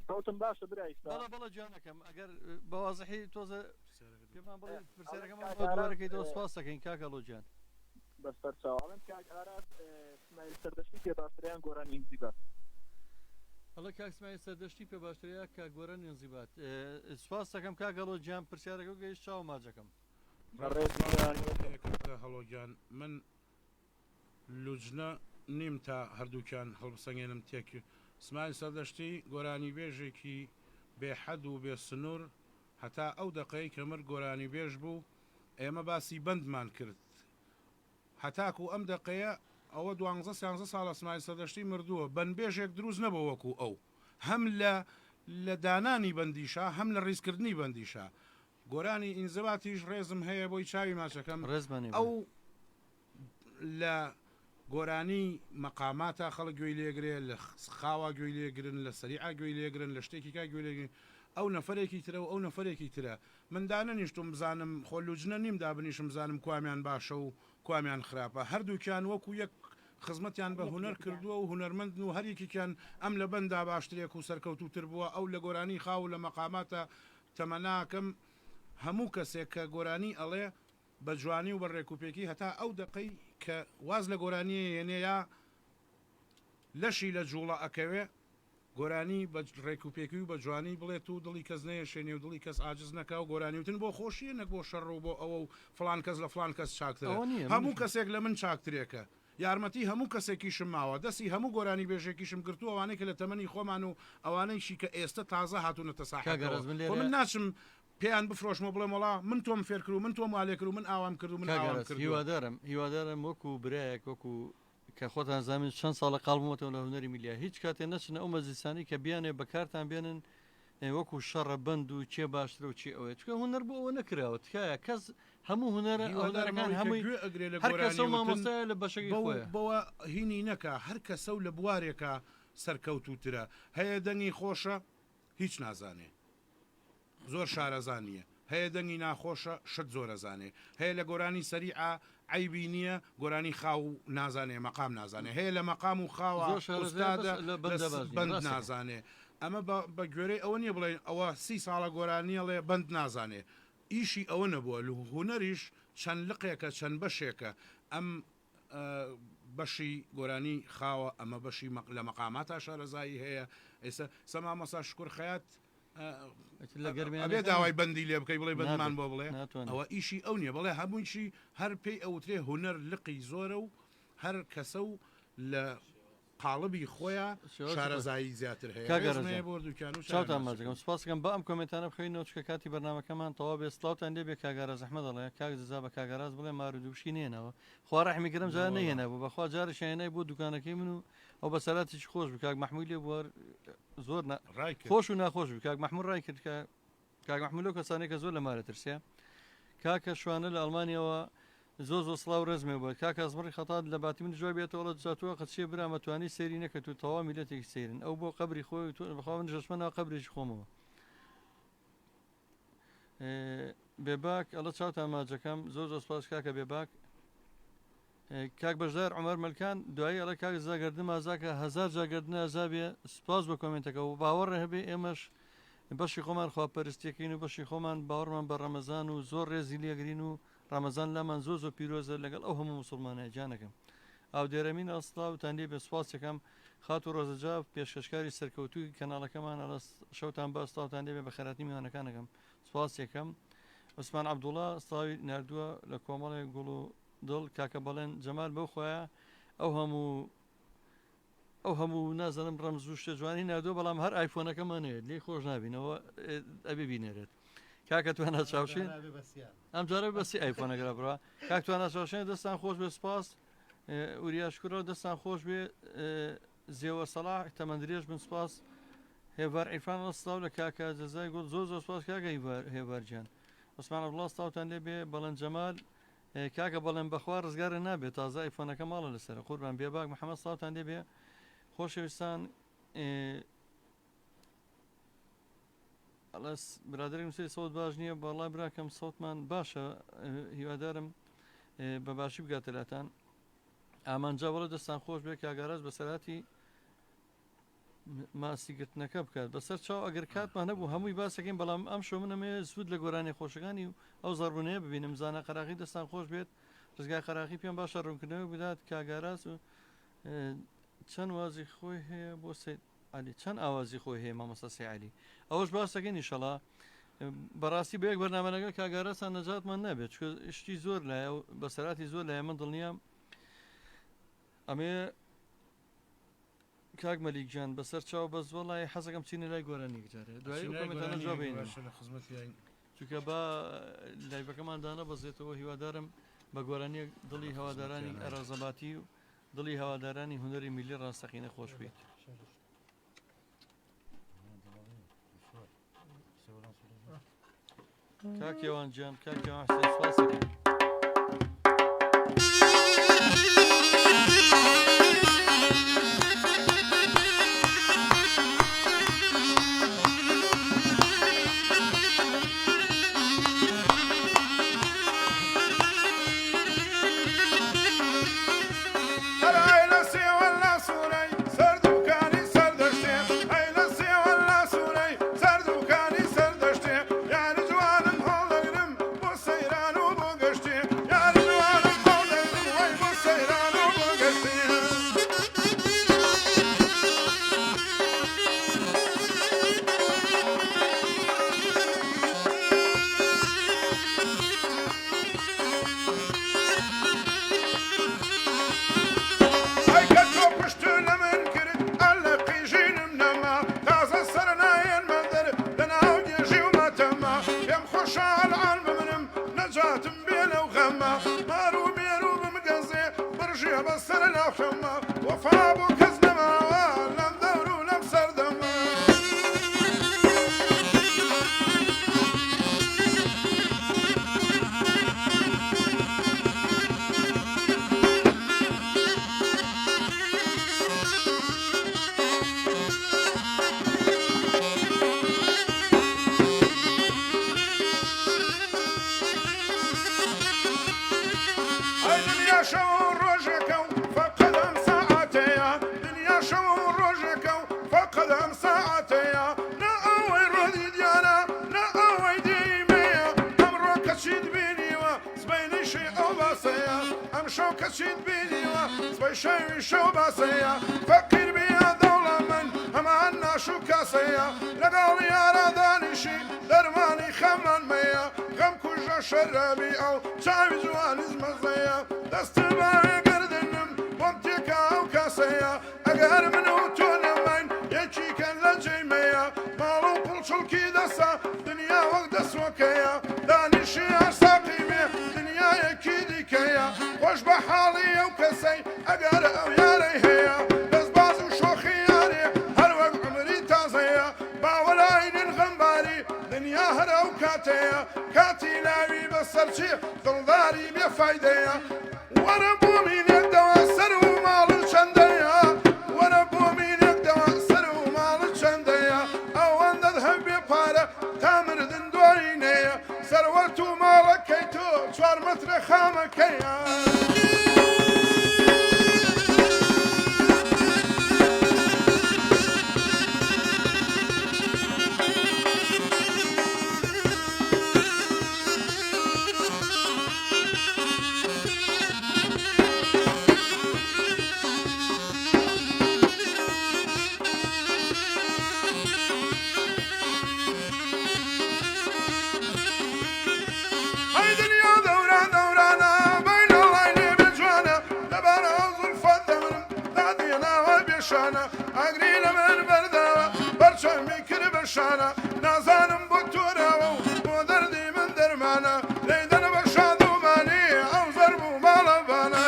سەوتم باشە برای بەڵە جانەکەم ئەگەر بەوازحی تۆزە پێمان بڵێ پرسیارەکەمان بۆ دووارەکەیتەوە سپاس دەکەین کاکەڵۆجیان بەسەر چاوەڵم کاگاراس سمای سەردەشتی پێ باشتریان گۆران ئینزیبات هەڵە کاکسمای سەردەشتی پێ باشتریا کە گۆرە نێنزیبات سپاس دەکەم کاگەڵۆجیان پرسیارەکە گەیشت چاو ماجەکەم هەڵۆگیان من لوجنە نیم تا هەردووکیان هەڵبسەنگێنم تێک سمای سەردەشتی گۆرانی بێژێکی بێحەد و بێ سنوور هەتا ئەو دقەی کە مر گۆرانی بێژ بوو ئێمە باسی بەندمان کرد هەتاکو ئەم دقەیە ئەوە 12 ساڵە سمای سەردەشتی مردووە بەنبێژێک دروست نەبوو وەکو ئەو هەم لە دانانی بەندیشا هەم لە ڕیزکردنی بەندیشا گۆرانی ئینزباتیش ڕێزم هەیە بۆی چاوی ماچەکەم ئەو لە گۆرانی مەقاماتە خەڵک گوێی لێگرێ لە خاوا گوێی لێگرن لە سەریعا گوێی لێگرن لە شتێکی کا گوێ لێگرن ئەو نەفرێکی ترە و ئەو نەفرێکی ترە من دانەنیشتم بزانم خۆلوجنە نیم دابنیشم بزانم کوامیان باشە و کوامیان خراپە هەردووکیان وەکو یەک خزمەتیان بە هوەر کردووە و هوەرمەند و هەریکیان ئەم لە بەندا باشترێک و سەرکەوتوتر بووە ئەو لە گۆرانی خاو لە مەقاماتە تەمەناکەم هەموو کەسێک کە گۆرانی ئەڵێ بە جوانی و بە ڕێکوپێکی هەتا ئەو دقەی کە واز لە گۆرانیە هێنەیە لەشی لە جوڵە ئەکەوێ گۆرانی بە ڕێکوپێکی و بە جوانی بڵێت و دڵی کەس نەیەشێنێ و دڵی کەس ئاجز نەکا و گۆرانیوتن بۆ خۆشیە نەک بۆ شەڕ و بۆ ئەوە و فلان کەس لە فلان کەس چاکترە هەموو کەسێک لە من چاکترێکە یارمەتی هەموو کەسێکیشم ماوە دەستی هەموو گۆرانی بێژێکیشم گرتو ئەوانەی کە لە تەمەنی خۆمان و ئەوانەیشی کە ئێستا تازە هاتوونەتە ساحەکەەوە من ناچم پێیان بفرۆشمە بڵێم وڵا من تۆم فێر کرد و من تۆم والێ کرد و من ئاوام کرد و من هیوادارم وەکو برایەک وەکو کە خۆتان زانین چەند ساڵە قاڵبوومەتەوە لە هونەری میلیا هیچ کاتێ نەچنە ئەو مەزیسانی کە بیانێ بەکارتان بێنن وەکو شەڕە بەند و چێ باشترە و چی ئەوێت چکە هوەر بۆ ئەوە نەکراوە تکایە کەس هەموو هوەرەکان هەمووی هەر کەسە مامۆستایە لە بەشەکەی خۆیە بەوە هینی نەکە هەر کەسە و لە بوارێکە سەرکەوتوترە هەیە دەنگی خۆشە هیچ نازانێ زۆر شارەزانیە هەیە دەنگی ناخۆشە شت زۆرەزانێ هەیە لە گۆرانی سەریعە عیبی نییە گۆرانی خاو نازانێ مەقام نازانێ هەیە لە مەقام و خاوە بند نازانێ ئەمە بە گوێرەی ئەوە نییە بڵێن ئەوە 30 ساڵە گۆرانیە لێ بند نازانێ ئیشی ئەوە نەبووە لە هوەریش چەند لقێکە چەند بەشێکە ئەم بەشی گۆرانی خاوە ئەمە بەشی لە مەقاماتە شارەزایی هەیە ئێستا سەما مەسا شکر خەیات ئەبێ داوای بەندی لێ بکەی بڵێ بەدمان بۆ بڵێ ئەوە ئیشی ئەو نییە بڵێ هەموویشی هەر پێی ئەوترێ هوەر لقی زۆرە و هەر کەسە و لە قاڵبی خۆیان شارەزایی زیاتر هەیە بۆ دوکان و چاوتان مازەکەم سپاسەکەم بە ئەم کۆمنتانە بخەینەوە چکە کاتی بەرنامەکەمان تەواو بێ سڵاوتان لێ بێ کاگەرە زەحمەت دەڵێ کاک دزا بە کاگەراز بڵێ مارودوشی نێنەوە خوا ڕەحمیکردم جار نەهێنەبوو بەخوا جارە شایەنای بۆ دوکانەکەی من و ئەو بەسەراتێکی خۆش بوو کاک مەحموود لێ بووە زۆر خۆش و ناخۆش بوو کاک مەحموود ڕای کرد کە کاک مەحموود لەو کەسانێک کە زۆر لە مارە ترسیە کاکە شوانە لە ئەڵمانیەوە زۆ سڵاو ڕێزمێ بووە کاک ئەزمڕی خەتات لە باتی من جوای بێتەوە جاتووە قەچێ برامە توانی سێری نەکەت و تەوا میلەتێکی سێرن ئەو بۆ قبری خۆی بەخوا من ژەشمەنەوە قبرێکی خۆمەوە بێباک ئەڵە چاوتان ماجەکەم زۆر سپاس کاکە بێباک کاک بەشدار عومەر مەلکان دوایی ئەڵە کاک زاگەردن مازاکە 1000 جاگەردنە ئەزابێ سپاس بە کۆمنتەکە و باوەڕە هەبێ ئێمەش بەشی خۆمان خواپەرستیەکەین و بەشی خۆمان باوەڕمان بە ڕەمەزان و زۆر ڕێزی لێگرین و ڕەمەزان لامان زۆ پیرۆزە لەگەڵ ئەو هەموو مسلمانە جانەکەم ئاو دێرەمین ئەسڵاوتان لێ بە سوپاسەکەم خات و ڕۆزەجا پێشکەشکاری سەرکەوتوی کەناڵەکەمان شەوتان بە ئەستاوتان لێ بە بەخێراتی میوانەکانەکەم سوپاسێکم عوسمان عەبدوڵڵا سڵاوی نردووە لە کۆمەڵێک گوڵ و دڵ کاکە بەڵێن جەمال بەو خۆیە ئەو هەموو نازانم ڕەمز و شتە جوانی نردووە بەڵام هەر ئایفۆنەکەمانێت لێ خۆش نبینەوە ئەبێ بینێرێت کاکە توانە چاوشین ئەم جارە بەسی ئایفۆنەگەرا بڕە کاک توانە چاوشێن دەستان خۆش بێ سپاس وریاشکرەوە دەستان خۆش بێ زێوە سەلاح تەمەندرێژ بن سپاس هێوار عیرفان سڵاو لە کاکە جەزای گوڵ زۆر سپاس کاکە هێوارجیان عوسمان عەبدوڵڵا سڵاوتان لێ بێ بەڵێن جەمال کاکە بەڵێن بەخوا ڕزگارە نابێت تازە ئایفۆنەکە ماڵە لەسەر قوربان بێباک محەممەد سڵاوتان لێ بێ خۆشەویستان برادری نووسی سەوت باش نییە بەڵای براکەم سەوتمان باشە هیوادارم بە باشی بگاتەلاتان ئامانجا وەڵە دەستان خۆش بێ کاگاراز بەسەراتی ماسیگرتنەکە بکات بەسەر چاو ئەگەر کاتمان هەبوو هەمووی باسەکەین بەڵام ئەم شو منەمێ سوود لە گۆرانی خۆشەکانی و ئەو زەڕبوونەیە ببینم زانە قەراقی دەستان خۆش بێت ڕزگای قەراقی پێم باشە ڕوونکردنەوە بدات کاگاراز و چەند وازی خۆی هەیە بۆ سید علی چەند ئاوازی خۆی هەیە مامۆستا سێ علی ئەوەش باسەکەین ئینشەڵا بەڕاستی بە یەک بەرنامەکە کاگارەسان نەجاتمان نەبێت چکە شتی زۆر لایە و بەسەراتی زۆر لایە من دڵنیام ئەمێ کاک مەلیکجان بەسەر چاو بەس وەڵای حەزەکەم چینە لای گۆرانی جارێ دوای کۆمنتانە جواب بینم چونکە با لایڤەکەمان دانا بەزێتەوە هیوادارم بە گۆرانی دڵی هەوادارانی ئەرازەباتی و دڵی هەوادارانی هونەری میلی ڕاستەقینە خۆش بیت کاکێوان گیان کاکێوان سپاسەکەم Sarayla نجاتم بين وغما مارو بيرو بمقزي برجي بسر الأخما وفا بو كزنما لم دورو لم سردما شوكشيد بينيوا سوي شيء شو باسيا فكر بيا دولة من هم عنا شو كاسيا لقال يا راداني شي درماني خمن ميا غم كوجا شربي او شاي جوان زمزيا دست باي قردنم ومتيكا او كاسيا اقهر منو تونمين يجي كان لجي ميا مالو بلشل كي دسا دنيا وقدس وكيا داني شي ارساقي مي دنيا يكيدي كيا وش بحالي وكسي اقر او ياري هيا بس بازو شوخي ياري هر وقت عمري تازيا باولاين الغنباري دنيا هر وكاتيا كاتي لاوي بسرشي دلداري بفايديا وربو مين يدوا سر ومال الشنديا وربو مين يدوا سر ومال الشنديا او ان اذهب ببارة تامر دندورينيا سروتو مالك كيتو شوار متر خامكيا أقرينا من برداوة برشم بكر بشانة نازانم بطورة ودردي من درمانة ليدن بشادو ماني أو زربو مالبانا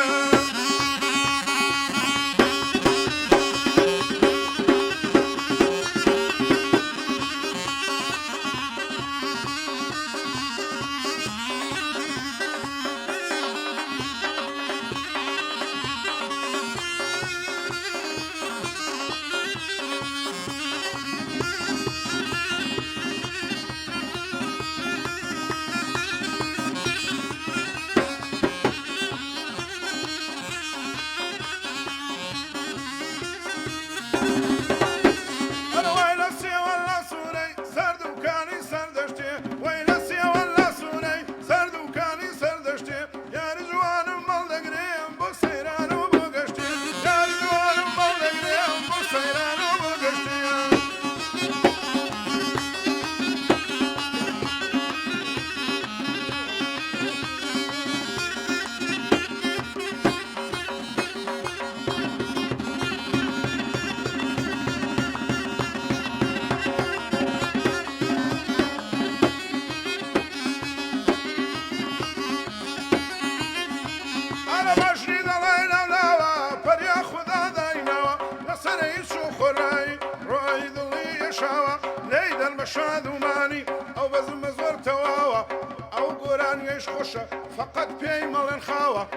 شادوماني او بزم زور تواوا او قران يش خوشه فقط بي ملن خاوه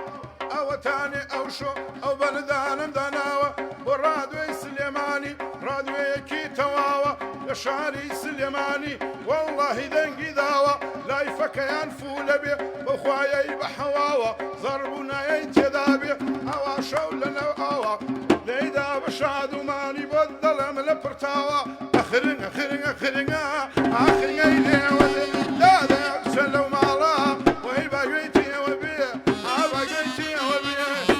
او تاني او شو او بلدان دناوه برادوي سليماني رادوي كي تواوا شعري سليماني والله دنقي داوه لا يفكيان فول بي بخوايا بحواوا ضربنا يتدابي او شولنا او ليدا بشادوماني بدل من البرتاوا اخرنا اخرنا اخرنا اخرنا إليه لا لا سلوا مالا وهي باقيتي وبيه باقيتي وبيه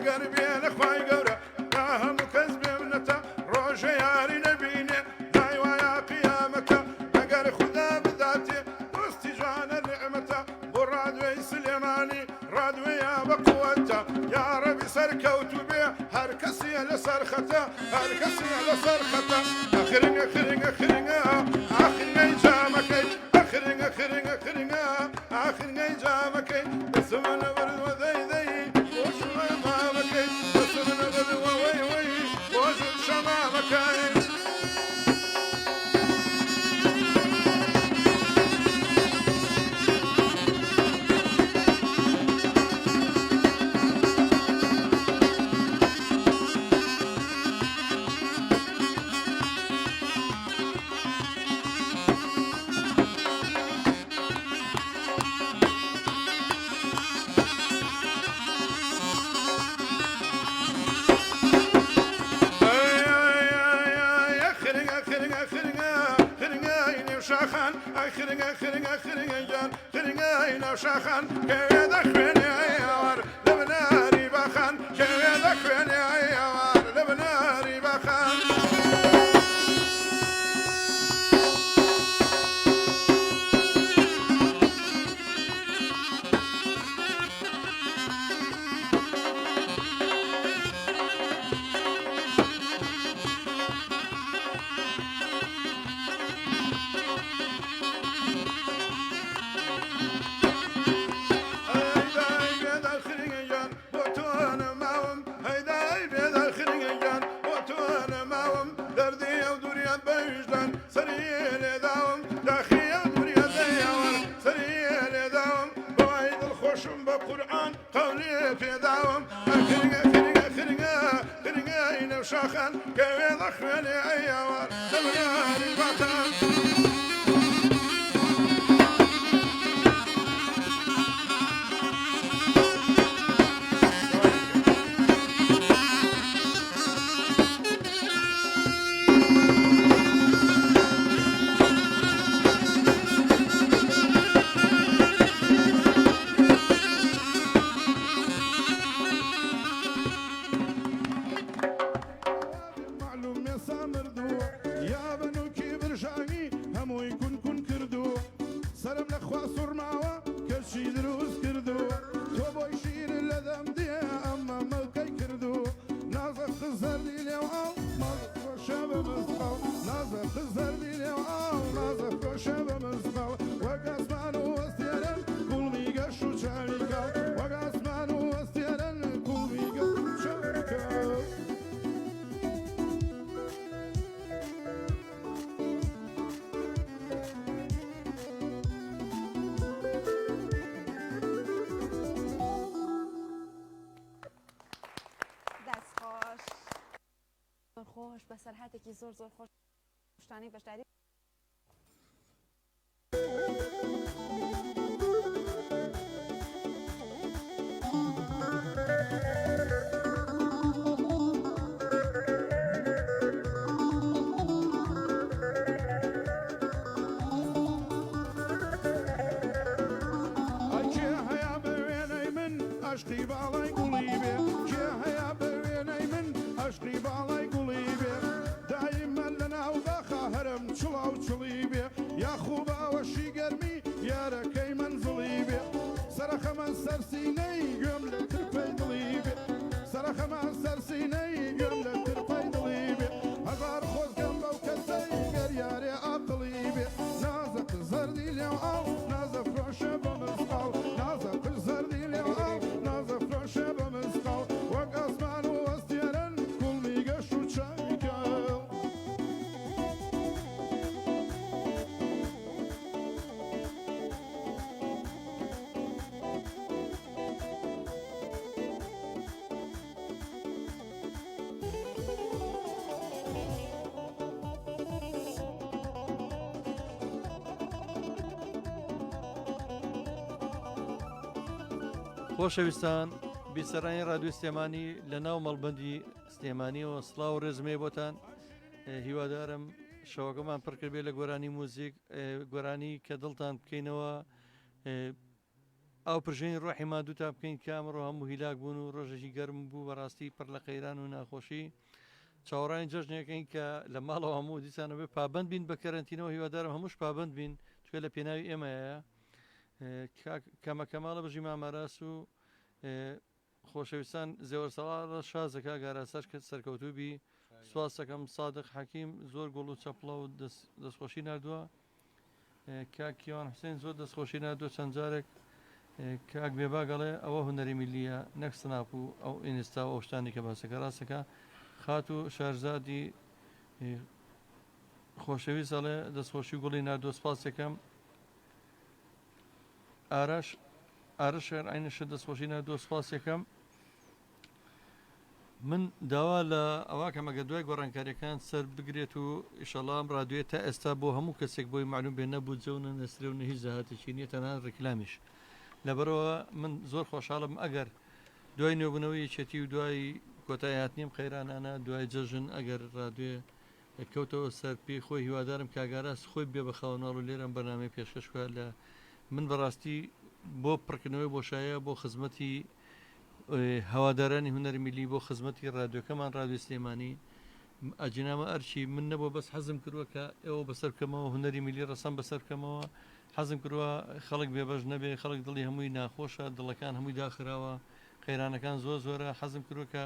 ئەگەر بێنە خوای گەورە تا هەموو کەس بێ منەتە ڕۆژە یاری نەبینێ لای وایە قیامەتە ئەگەر خوددا بداتێ دۆستی جوانە نعمەتە بۆ ڕادوێی سلێمانی ڕادوێیە بە قووەتە یا ڕەبی سەرکەوتوو بێ هەر کەسیە لەسەر خەتە هەر کەسیە لەسەر خەتە ئەخرنگە خرنگە خرنگە ئاخرنگەی جامەکەی ئەخرنگە خرنگە خرنگە ئاخرنگەی جامەکەی دەسمەنە بردوە دەی بۆ شوێ مامەکەی دەسمەنە بردوە وەی بۆ ژن شەمامەکەی شاخان كيدا خويني عيوار لبناري باخان كيدا خويني عيوار لبناري باخان شاخان كيدا خويني عيوار لبناري باخان خوش بەسەر هاتێکی زۆر خۆش شتانی بەشداری عشقی باڵای گوڵی بێ کێ هەیە بە وێنەی من عشقی باڵای گوڵی بێ دایمەن لە ناو باخە هەرم چڵاو چڵی بێ یاخوو باوەشی گەرمی یارەکەی منزڵی بێ سەرەخەمان سەرسینەی گوێم لە ترپەی دڵی بێ سەرەخەمان سەرسینەی گوێم لە ترپەی دڵی بێ هەزار خۆزگەم بەو کەسەی گەر یارێ ئاقڵی بێ نازە زەردی لێو ئاو نازە فرۆشە بە مزقاو نازە زەردی لێو ئاو نازە فرۆشە بە مزقاو وەک ئەسمان و وەستێرن کوڵمی گەش و چاویکە خۆشەویستان بیسەرانی ڕادیۆ سلێمانی لە ناو مەڵبەندی سلێمانیەوە سڵاو و ڕێزمێ بۆتان هیوادارم شەوەکەمان پڕکرد بێ لە گۆرانی موزیک گۆرانی کە دڵتان بکەینەوە ئەو پرژەی ڕۆحی مادوو تا بکەین کامڕۆ هەموو هیلاک بوون و ڕۆژێکی گەرم بوو بەڕاستی پڕ لە قەیران و ناخۆشی چاوەڕانی جەژنێکەکەین کە لە ماڵەوە هەموو دیسانە بێ پابند بین بە کەرەنتینەوە هیوادارم هەمووش پابند بین چکە لە پێناوی ئێمەیە کەمەکەماڵە بژی ماماراس و خۆشەویستان زێوەرسەڵا شازەکە گاراسەر کرد سەرکەوتوبی سواز دەکەم سادق حەکیم زۆر گوڵ و چەپڵە و دەستخۆشی نردووە کاکیوان حسێن زۆر دەستخۆشی نردووە چەند جارێک کاک بێباگەڵێ ئەوە هونەری میلیە نەک سناپ و ئەو ئینستا و ئەو شتانی کە باسەکە ڕاستەکە خات و شارزادی خۆشەویست ئەڵێ دەستخۆشی گوڵی نردووە سپاس دەکەم ئارەش عینەشە دەستخۆشی نردووە سپاس یەکەم من داوا لە ئەوە کەمەگە دوای گۆڕانکاریەکان سەر بگرێت و ئیشەڵام ڕادوێت تا ئێستا بۆ هەموو کەسێک بۆی معلوم بێ نەبوو جەونە نەسرێ و هیچ زەهاتێکی نیە تەنها ڕێکلامیش لەبەرەوە من زۆر خۆشحاڵم ئەگەر دوای نوێبوونەوەی یەکێتی و دوای کۆتایی هاتنیم قەیرانانە دوای جەژن ئەگەر ڕادوێ کەوتەوە سەر پێی خۆی هیوادارم کاگاراس خۆی بێ بە خاوەناڵ و لێرەم بەنامەی پێشکەشکە لە من بەڕاستی بۆ پڕکردنەوەی بۆشایە بۆ خزمەتی هەوادارانی هونەری میلی بۆ خزمەتی ڕادیۆکەمان ڕادیۆ سلێمانی ئەجینامە ئەرچی من نەبووە بەس حەزم کردووە کە ئێوە بەسەر بکەمەوە هونەری میلی ڕەسەم بەسەر بکەمەوە حەزم کردووە خەڵک بێبەش نەبێ خەڵک دڵی هەمووی ناخۆشە دڵەکان هەمووی داخراوە قەیرانەکان زۆرە حەزم کردووە کە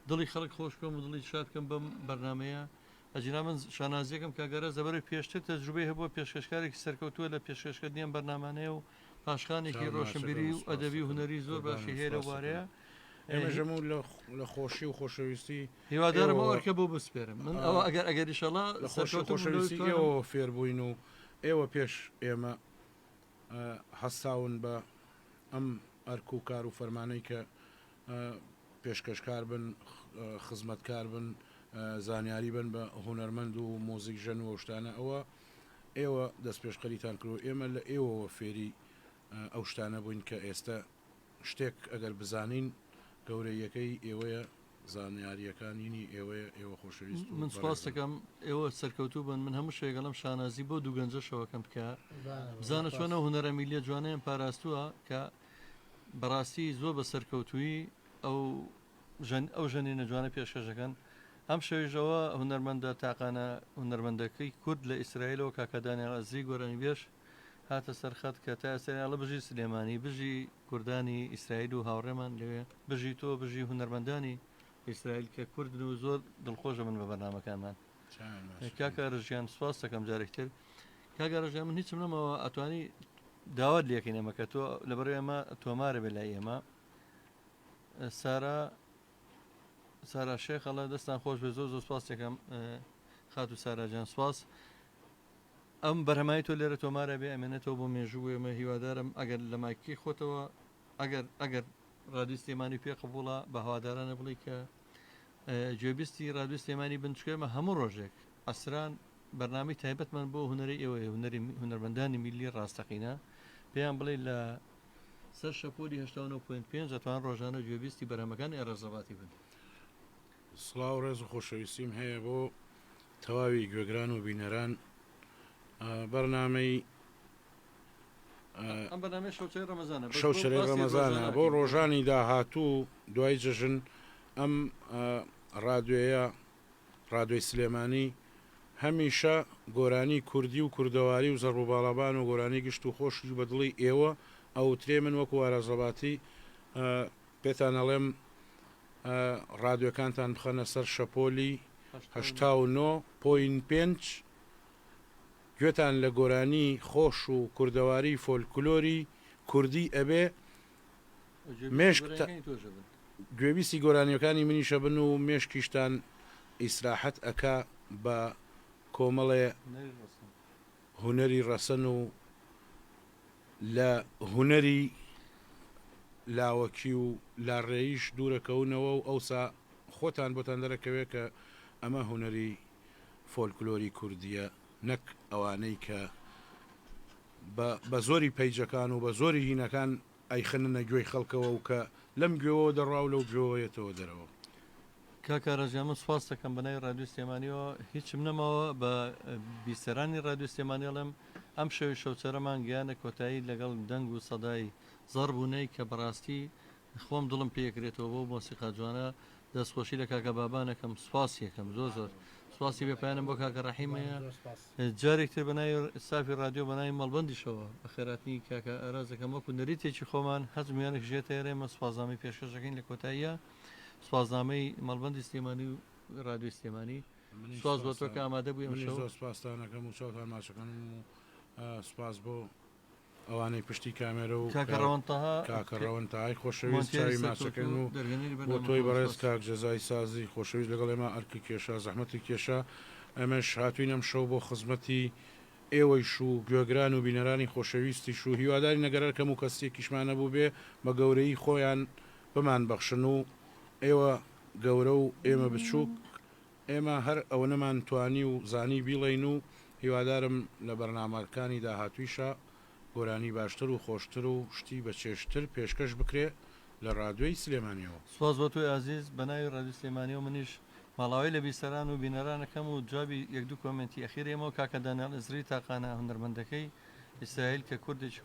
دڵی خەڵک خۆش بکەم و دڵی شاد بکەم بەم بەرنمەیە ئەجینا من شانازیەکەم کاگەرە زەبەری پێشتر تەجروبەی هەبووە پێشکەشکارێکی سەرکەوتووە لە پێشکەشکردنیان بەرنامانەیە و پاشخانێکی ڕۆشنبیری و ئەدەبی و هونەری زۆر باشی هەیە لە وارەیە ئێمەژەمون لە خۆشی و خۆشەویستی هیوادارم ئەوەکە بۆ بسپێرم من ئەوە ئەگەر ئیشەڵا لە خۆشەویستی ئێوە فێربووین و ئێوە پێش ئێمە هەستاون بە ئەم ئەرک و کار و فەرمانەی کە پێشکەشکار بن خزمەتکار بن زانیاری بن بە هونەرمەند و مۆزیک ژەن و شتانە ئەوە ئێوە دەست پێشقەریتان کرد ئێمە لە ئێوەوە فێری ئەو شتانە بووین کە ئێستا شتێک ئەگەر بزانین گەورەیەکەی ئێوەیە زانیاریەکانینی ئێوە خۆشەویست من سپاس دەکەم ئێوە سەرکەوتوو بن من هەموو شێگەڵم شانازی بۆ دوو گەنجەشەوەکەم بکە بزانە چۆنە هونەرە میلیە جوانەیەم پاراستووە کە بەڕاستی زۆر بە سەرکەوتووی ئەو ژەنینە جوانە پێشکەشەکەن ئەم شەویژەوە هونەرمەندە تاقانە هونەرمەندەکەی کورد لە ئیسرائیلەوە کاکەدانیان ئەزی گۆرانی بێش هاتە سەرخەت کە تا ئێستاڵە بژی سلێمانی بژی کوردانی ئیسرائیل و هاوڕێمان لەوێ بژی تۆ بژی هونەرمەندانی ئیسرائیل کە کوردن و زۆر دڵخۆشە من بە بەرنامەکانمان کاکە ڕژیان سپاس دەکەم جارێکتر کاکە ڕژیان من هیچم نەمەوە ئەتوانی داوات لەکەین ئەمە کە تۆ لەبەر ئێمە تۆمارە بێ لای ئێمە سارا شێخەڵە دەستان خۆش بێ زۆر سپاس دەکەم خات و ساراجان سپاس ئەم بەرهەمای تۆ لێرە تۆمارە بێ ئەمێنێتەوە بۆ مێژوو ئێمە هیوادارم ئەگەر لە مایکی خۆتەوە ئەگەر ڕادیۆ سلێمانی پێ قبوڵە بە هەوادارانە بڵی کە گوێبیستی ڕادیۆ سلێمانی بنچکێمە هەموو ڕۆژێک ئەسران بەرنامەی تایبەتمان بۆ هونەری ئێوە هونەرمەندانی میلی ڕاستەقینە پێیان بڵێ لە سەر شەپۆلی 89.5 دەتوان ڕۆژانە گوێبیستی بەرهەمەکانی ئەڕێزەباتی بن سڵاو ڕێز و خۆشەویستیم هەیە بۆ تەواوی گوێگران و بینەران بەرنامەی شەوچەرەی ڕەمەزانە بۆ ڕۆژانی داهاتوو دوای جەژن ئەم ڕادوێیە ڕادوێی سلێمانی هەمیشە گۆرانی کوردی و کوردەواری و زەڕ و باڵەبان و گۆرانی گشت و خۆشی بەدڵی ئێوە ئەو ترێ من وەکو وارەزەباتی پێتان ئەڵێم ڕادیۆکانتان بخەنە سەر شەپۆلی 89.5 گوێتان لە گۆرانی خۆش و کوردەواری فۆلکلۆری کوردی ئەبێ گوێویستی گۆرانیەکانی منیشە بن و مێشکیشتان ئیسراحەت ئەکا بە کۆمەڵێ هونەری ڕەسەن و لە هونەری لاوەکی و لاڕێیش دوورەکەونەوە و ئەوسا خۆتان بۆتان دەرەکەوێ کە ئەمە هونەری فۆلکلۆری کوردیە نەک ئەوانەی کە بە زۆری پەیجەکان و بە زۆری هینەکان ئەیخننە گوێی خەڵکەوە و کە لەم گوێەوە دەڕاو لەو گوێوەیەتەوە دەرەوە کاکارەژیان سپاس دەکەم بەنای ڕادیۆ سلێمانیەوە هیچم نەماوە بە بیسەرانی ڕادیۆ سلێمانیەڵم ئەم شەوی شەوچەرەمان گیانە کۆتایی لەگەڵ دەنگ و سەدای زەڕبوونەی کە بەڕاستی خۆم دڵم پێکرێتەوە بۆ مۆسیقا جوانە دەستخۆشی لە کاکە بابانەکەم سوپاس یەکەم زۆر سوپاسی بێپیانم بۆ کاکە ڕەحیمەیە جارێکتر بەناوی سافی رادیۆ بەناوی مەڵبەندیشەوە بە خێراتنی کاکە ئەرازەکەم وەکو نەریتێکی خۆمان حەزمیانێک ژێتە ئێرێمە سوپاسنامەی پێشکەشەکەین لە کۆتاییە سوپاسنامەی مەڵبەندی سلێمانی و رادیۆی سلێمانی سواز بۆ تۆ کە ئامادە بووی ئەمشەو سپاسدانەکەم و چاوتان ماچەکەن و سپاس بۆ ئەوانەی پشتی کامێرە و کاکەڕەوەنتەهای خۆشەویست چاوی ماچەکەن و بۆ تۆی بەڕێز کاک جەزای سازی خۆشەویست لەگەڵ ئێمە ئەرکی کێشە زەحمەتی کێشە ئەمەش هاتووینەم شەو بۆ خزمەتی ئێوەیش و گوێگران و بینەرانی خۆشەویستیش و هیواداری نەگەرەکەم و کەسێکیشمانە بوو بێ بە گەورەی خۆیان بمان بەخشن و ئێوە گەورە و ئێمە بچووک ئێمە هەر ئەوە نەمان توانی و زانی بیڵین و هیوادارم لە بەرنامەکانی داهاتویشە گۆرانی باشتر و خۆشتر و شتی بە چێشتر پێشکەش بکرێ لە ڕادیۆی سلێمانیەوە سواز بۆ توی عزیز بەناوی ڕادیۆ سلێمانیەوە منیش ماڵاوی لە بیسەران و بینەرانەکەم و جوابی یەک دوو کۆمنتی ئەخیرێمەوە کاکە دانیال ئەزری تاقانە هونەرمەندەکەی ئیسرائیل کە کوردێکی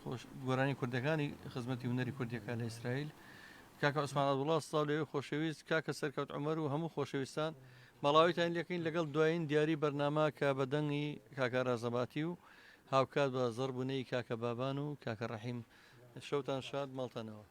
گۆرانی کوردەکانی خزمەتی هونەری کوردیەکە لە ئیسرائیل کاکە عوسمان عەبدوڵڵا سڵاو لەوێ خۆشەویست کاکە سەرکەوت عومەر و هەموو خۆشەویستان ماڵاویتان لەکەین لەگەڵ دوایین دیاری بەرنامە کە بەدەنگی کاکە رازەباتی و هاوکات بە زەڕبوونەی کاکە بابان و کاکە ڕەحیم شەوتان شاد ماڵتانەوە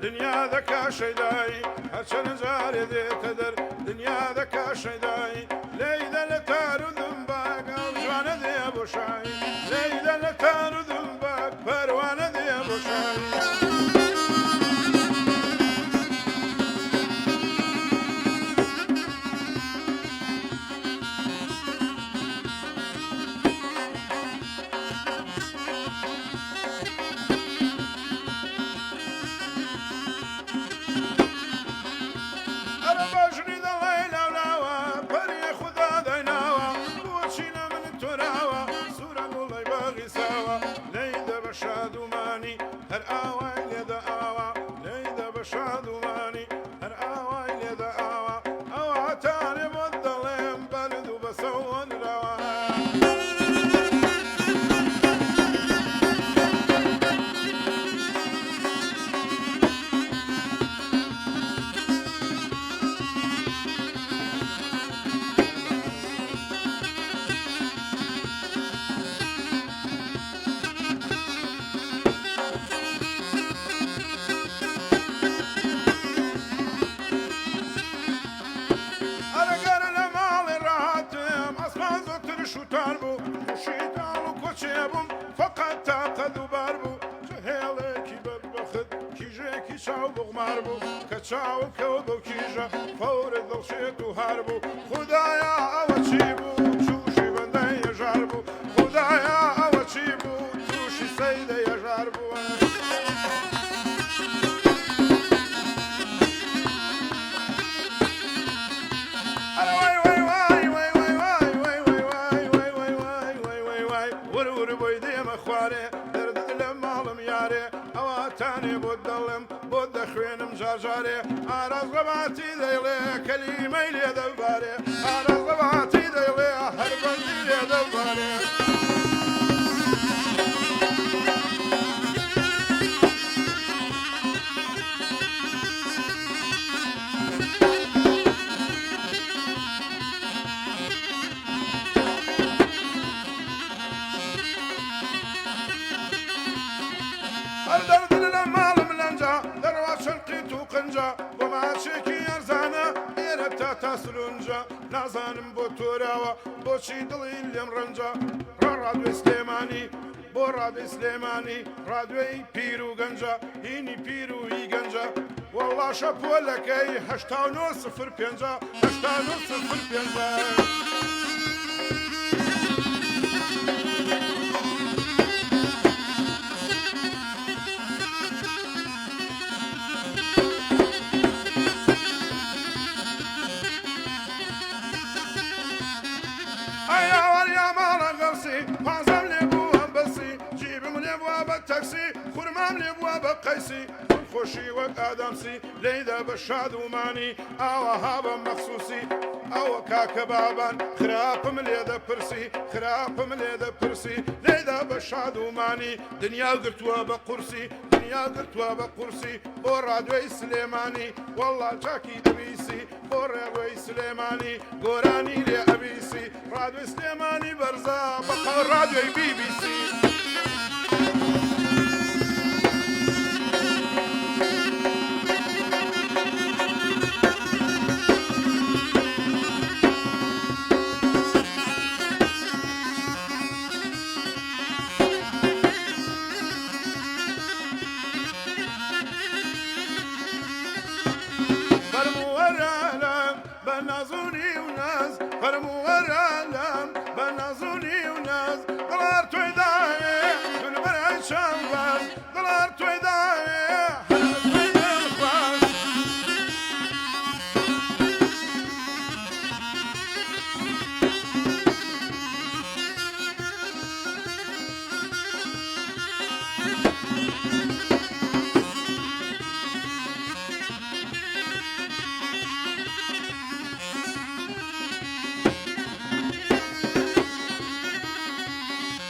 دنیا دەکا شەیدایی هەرچەند جارێ دێتە دەر دنیا دەکا شەیدایی لەیدە لە تار و دمباک ئەو جوانە دێ بۆ شایی لەیدە لە تار و دمباک پەروانە دێ بۆ شایی چاوکەوە بەو کیژە فەورە دڵشێت و هەر بوو خوددایە ئەوە چی بوو تووشی بەندەی هێژار بوو خوددایە ئەوە چی بوو تووشی سەیدە هێژار بووە ور بۆی دێمە خوارێ دەردت لە ماڵم یارێ ئەواتانێ بۆ دڵم بۆ دەخوێنم جارجارێ ئاراز ڕەباتی دەیڵێ کەلیمەی لێ دەبارێ ئاراز ڕەباتی دەیڵێ هەر بەندی لێ دەبارێ بۆ ماچێکی ئەرزانە ئێرە تا سلونجە نازانم بۆ تۆراوە بۆچی دڵی لێم ڕەنجە ڕادیۆی سلێمانی بۆ ڕادیۆی سلێمانی ڕادیۆی پیر و گەنجە هینی پیر و هی گەنجە وەڵڵا شەپۆلەکەی 8905 8905 پازم لێ تەکسی خورمام لێ بووە بە قەیسی خۆشی وەک ئادەمسی لێیدا بە شادومانی ئاوەها بە مەخسووسی ئەوە کاکە بابان خراپم لێ دەپرسی خراپم لێ دەپرسی لێدا بە شادومانی دنیا گرتووە بە قورسی دنیا گرتووە بە قورسی بۆ ڕادوێی سلێمانی وەڵا چاکی دەویسی بۆ ڕێوەی سلێمانی گۆرانی لێ ئەویسی ڕادوێی سلێمانی بەرزە بەقەڵ ڕادوێی بیبیسی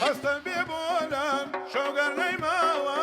هەستە بێ بۆلان شەوگەر نەیماوە